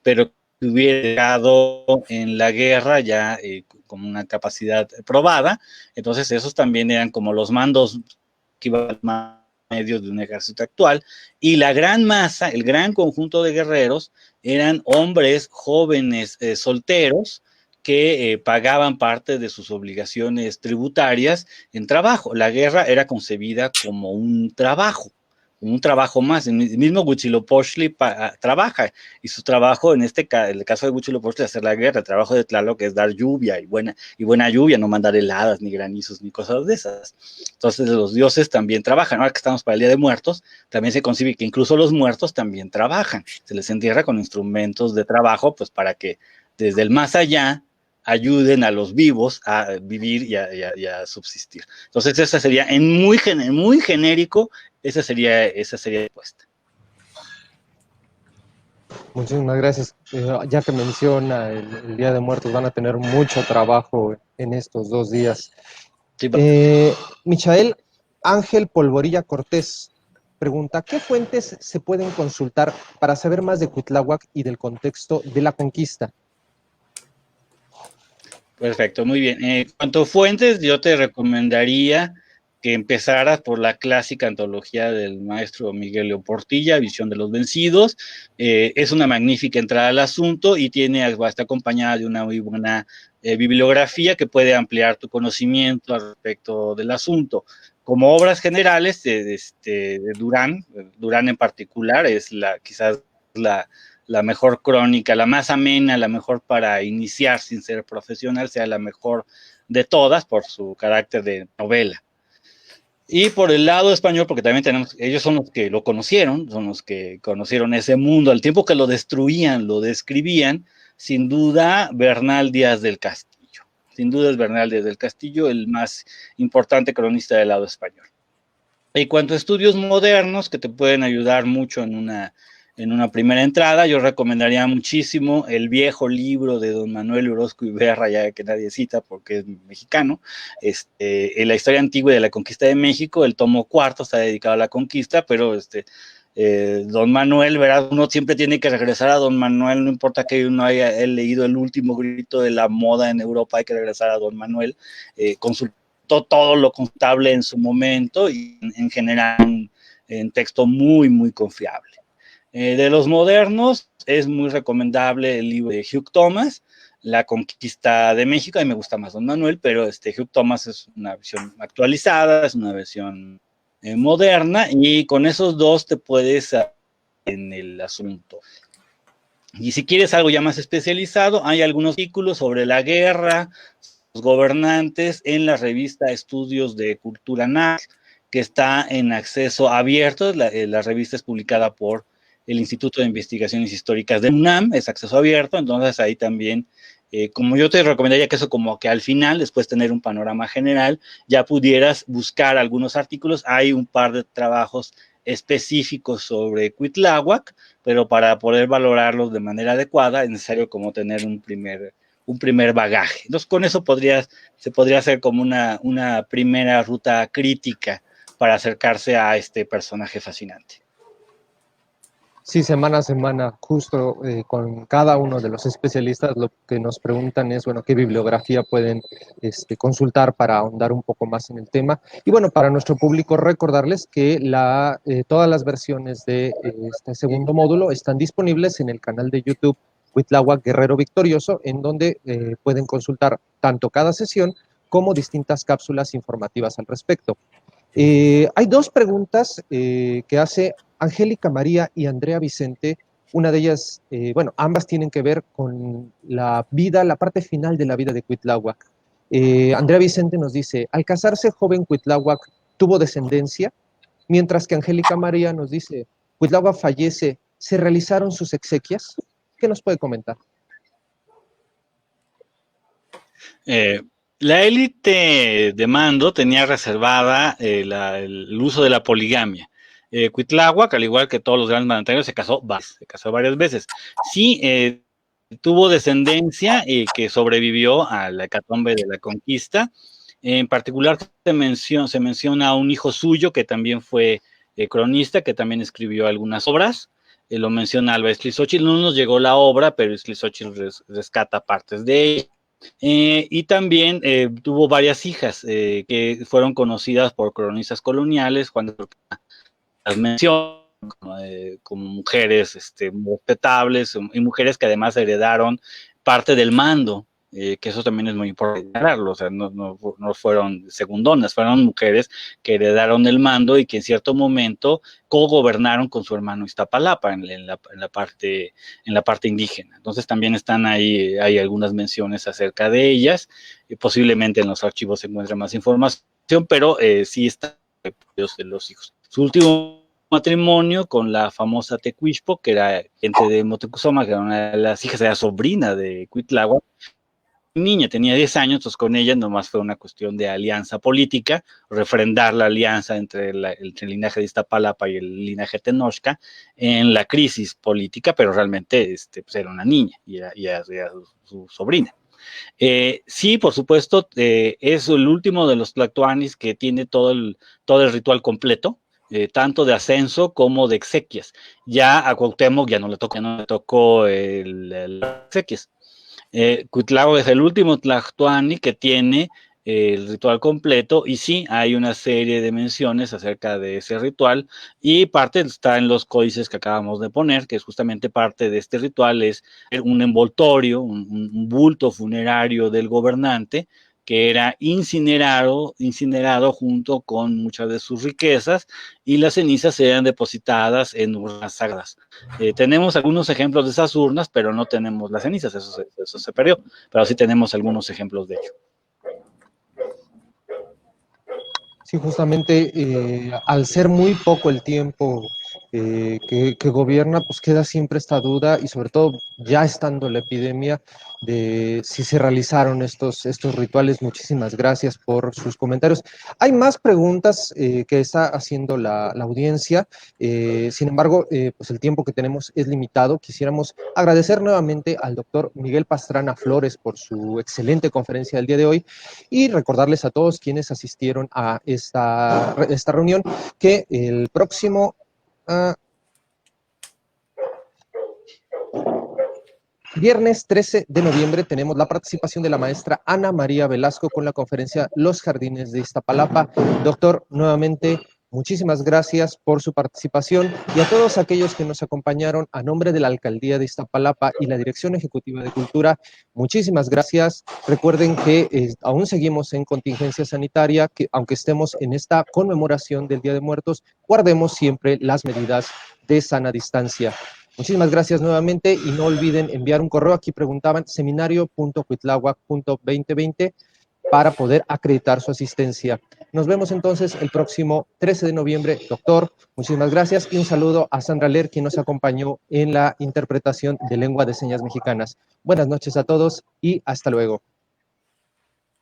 pero que hubiera llegado en la guerra ya con una capacidad probada. Entonces esos también eran como los mandos que iban más medios de un ejército actual, y la gran masa, el gran conjunto de guerreros, eran hombres jóvenes solteros que pagaban parte de sus obligaciones tributarias en trabajo. La guerra era concebida como un trabajo más. El mismo Huitzilopochtli trabaja, y su trabajo, en el caso de Huitzilopochtli, es hacer la guerra. El trabajo de Tlaloc es dar lluvia y buena lluvia, no mandar heladas, ni granizos, ni cosas de esas. Entonces los dioses también trabajan. Ahora que estamos para el Día de Muertos, también se concibe que incluso los muertos también trabajan. Se les entierra con instrumentos de trabajo, pues para que desde el más allá ayuden a los vivos a vivir y a subsistir. Entonces, esa sería, en muy genérico, esa sería la respuesta. Muchísimas gracias. Ya que menciona el Día de Muertos, van a tener mucho trabajo en estos 2 días. Sí, Michael Ángel Polvorilla Cortés pregunta, ¿qué fuentes se pueden consultar para saber más de Cuitláhuac y del contexto de la conquista? perfecto, muy bien. En cuanto a fuentes, yo te recomendaría que empezaras por la clásica antología del maestro Miguel Leo Portilla, Visión de los Vencidos. Es una magnífica entrada al asunto y está acompañada de una muy buena bibliografía que puede ampliar tu conocimiento al respecto del asunto. Como obras generales de Durán en particular es quizás la mejor crónica, la más amena, la mejor para iniciar sin ser profesional, sea la mejor de todas por su carácter de novela. Y por el lado español, porque también ellos son los que lo conocieron, son los que conocieron ese mundo, al tiempo que lo destruían, lo describían, sin duda Bernal Díaz del Castillo. Sin duda es Bernal Díaz del Castillo el más importante cronista del lado español. En cuanto a estudios modernos que te pueden ayudar mucho en una primera entrada, yo recomendaría muchísimo el viejo libro de don Manuel Orozco Iberra, ya que nadie cita porque es mexicano, en la historia antigua de la conquista de México, el tomo cuarto está dedicado a la conquista, pero don Manuel, ¿verdad? Uno siempre tiene que regresar a don Manuel, no importa que uno haya leído el último grito de la moda en Europa, hay que regresar a don Manuel, consultar todo lo contable en su momento y en general un texto muy, muy confiable. De los modernos, es muy recomendable el libro de Hugh Thomas, La Conquista de México. A mí me gusta más don Manuel, pero Hugh Thomas es una versión actualizada, es una versión moderna, y con esos dos te puedes en el asunto. Y si quieres algo ya más especializado, hay algunos artículos sobre la guerra, los gobernantes en la revista Estudios de Cultura Nacional, que está en acceso abierto. La revista es publicada por el Instituto de Investigaciones Históricas de UNAM, es acceso abierto, entonces ahí también, como yo te recomendaría que eso como que al final, después tener un panorama general, ya pudieras buscar algunos artículos. Hay un par de trabajos específicos sobre Cuitláhuac, pero para poder valorarlos de manera adecuada es necesario como tener un primer bagaje. Entonces, con eso se podría hacer como una primera ruta crítica para acercarse a este personaje fascinante. Sí, semana a semana, justo con cada uno de los especialistas, lo que nos preguntan es, bueno, qué bibliografía pueden consultar para ahondar un poco más en el tema. Y bueno, para nuestro público, recordarles que todas las versiones de este segundo módulo están disponibles en el canal de YouTube Cuitláhuac Guerrero Victorioso, en donde pueden consultar tanto cada sesión como distintas cápsulas informativas al respecto. Hay dos preguntas que hace Angélica María y Andrea Vicente. Una de ellas, bueno, ambas tienen que ver con la vida, la parte final de la vida de Cuitláhuac. Andrea Vicente nos dice, al casarse joven Cuitláhuac tuvo descendencia, mientras que Angélica María nos dice, Cuitláhuac fallece, ¿se realizaron sus exequias? ¿Qué nos puede comentar? La élite de mando tenía reservada el uso de la poligamia. Cuitláhuac, al igual que todos los grandes mandatarios, se casó varias veces. Sí, tuvo descendencia que sobrevivió a la hecatombe de la conquista. En particular se menciona a un hijo suyo que también fue cronista, que también escribió algunas obras. Lo menciona Alba Esclizóchitl. No nos llegó la obra, pero Esclizóchitl rescata partes de ella. Y también tuvo varias hijas que fueron conocidas por cronistas coloniales cuando las menciona como mujeres muy respetables y mujeres que además heredaron parte del mando, que eso también es muy importante aclararlo. O sea, no fueron segundonas, fueron mujeres que heredaron el mando y que en cierto momento cogobernaron con su hermano Iztapalapa en la parte indígena. Entonces también están ahí, hay algunas menciones acerca de ellas, y posiblemente en los archivos se encuentre más información, pero sí están de los hijos. Su último matrimonio con la famosa Tecuixpo, que era gente de Motecuzoma, que era una de las hijas, era sobrina de Cuitláhuac, niña, tenía 10 años, entonces con ella nomás fue una cuestión de alianza política, refrendar la alianza entre el linaje de Iztapalapa y el linaje Tenochca en la crisis política, pero realmente pues era una niña y era su sobrina. Sí, por supuesto, es el último de los tlatoanis que tiene todo el ritual completo, tanto de ascenso como de exequias. Ya a Cuauhtémoc ya no le tocó el exequias. Cuitláhuac es el último tlatoani que tiene el ritual completo, y sí, hay una serie de menciones acerca de ese ritual, y parte está en los códices que acabamos de poner, que es justamente parte de este ritual, es un envoltorio, un bulto funerario del gobernante, que era incinerado junto con muchas de sus riquezas, y las cenizas eran depositadas en urnas sagradas. Tenemos algunos ejemplos de esas urnas, pero no tenemos las cenizas, eso se perdió, pero sí tenemos algunos ejemplos de ello. Sí, justamente al ser muy poco el tiempo que gobierna, pues queda siempre esta duda y sobre todo ya estando la epidemia de si se realizaron estos rituales. Muchísimas gracias por sus comentarios. Hay más preguntas que está haciendo la audiencia, sin embargo, pues el tiempo que tenemos es limitado. Quisiéramos agradecer nuevamente al doctor Miguel Pastrana Flores por su excelente conferencia del día de hoy y recordarles a todos quienes asistieron a esta reunión que el próximo viernes 13 de noviembre tenemos la participación de la maestra Ana María Velasco con la conferencia Los Jardines de Iztapalapa. Doctor, nuevamente, muchísimas gracias por su participación y a todos aquellos que nos acompañaron a nombre de la Alcaldía de Iztapalapa y la Dirección Ejecutiva de Cultura, muchísimas gracias. Recuerden que aún seguimos en contingencia sanitaria, que aunque estemos en esta conmemoración del Día de Muertos, guardemos siempre las medidas de sana distancia. Muchísimas gracias nuevamente y no olviden enviar un correo. Aquí preguntaban seminario.cuitláhuac.2020 para poder acreditar su asistencia. Nos vemos entonces el próximo 13 de noviembre. Doctor, muchísimas gracias y un saludo a Sandra Ler, quien nos acompañó en la interpretación de lengua de señas mexicanas. Buenas noches a todos y hasta luego.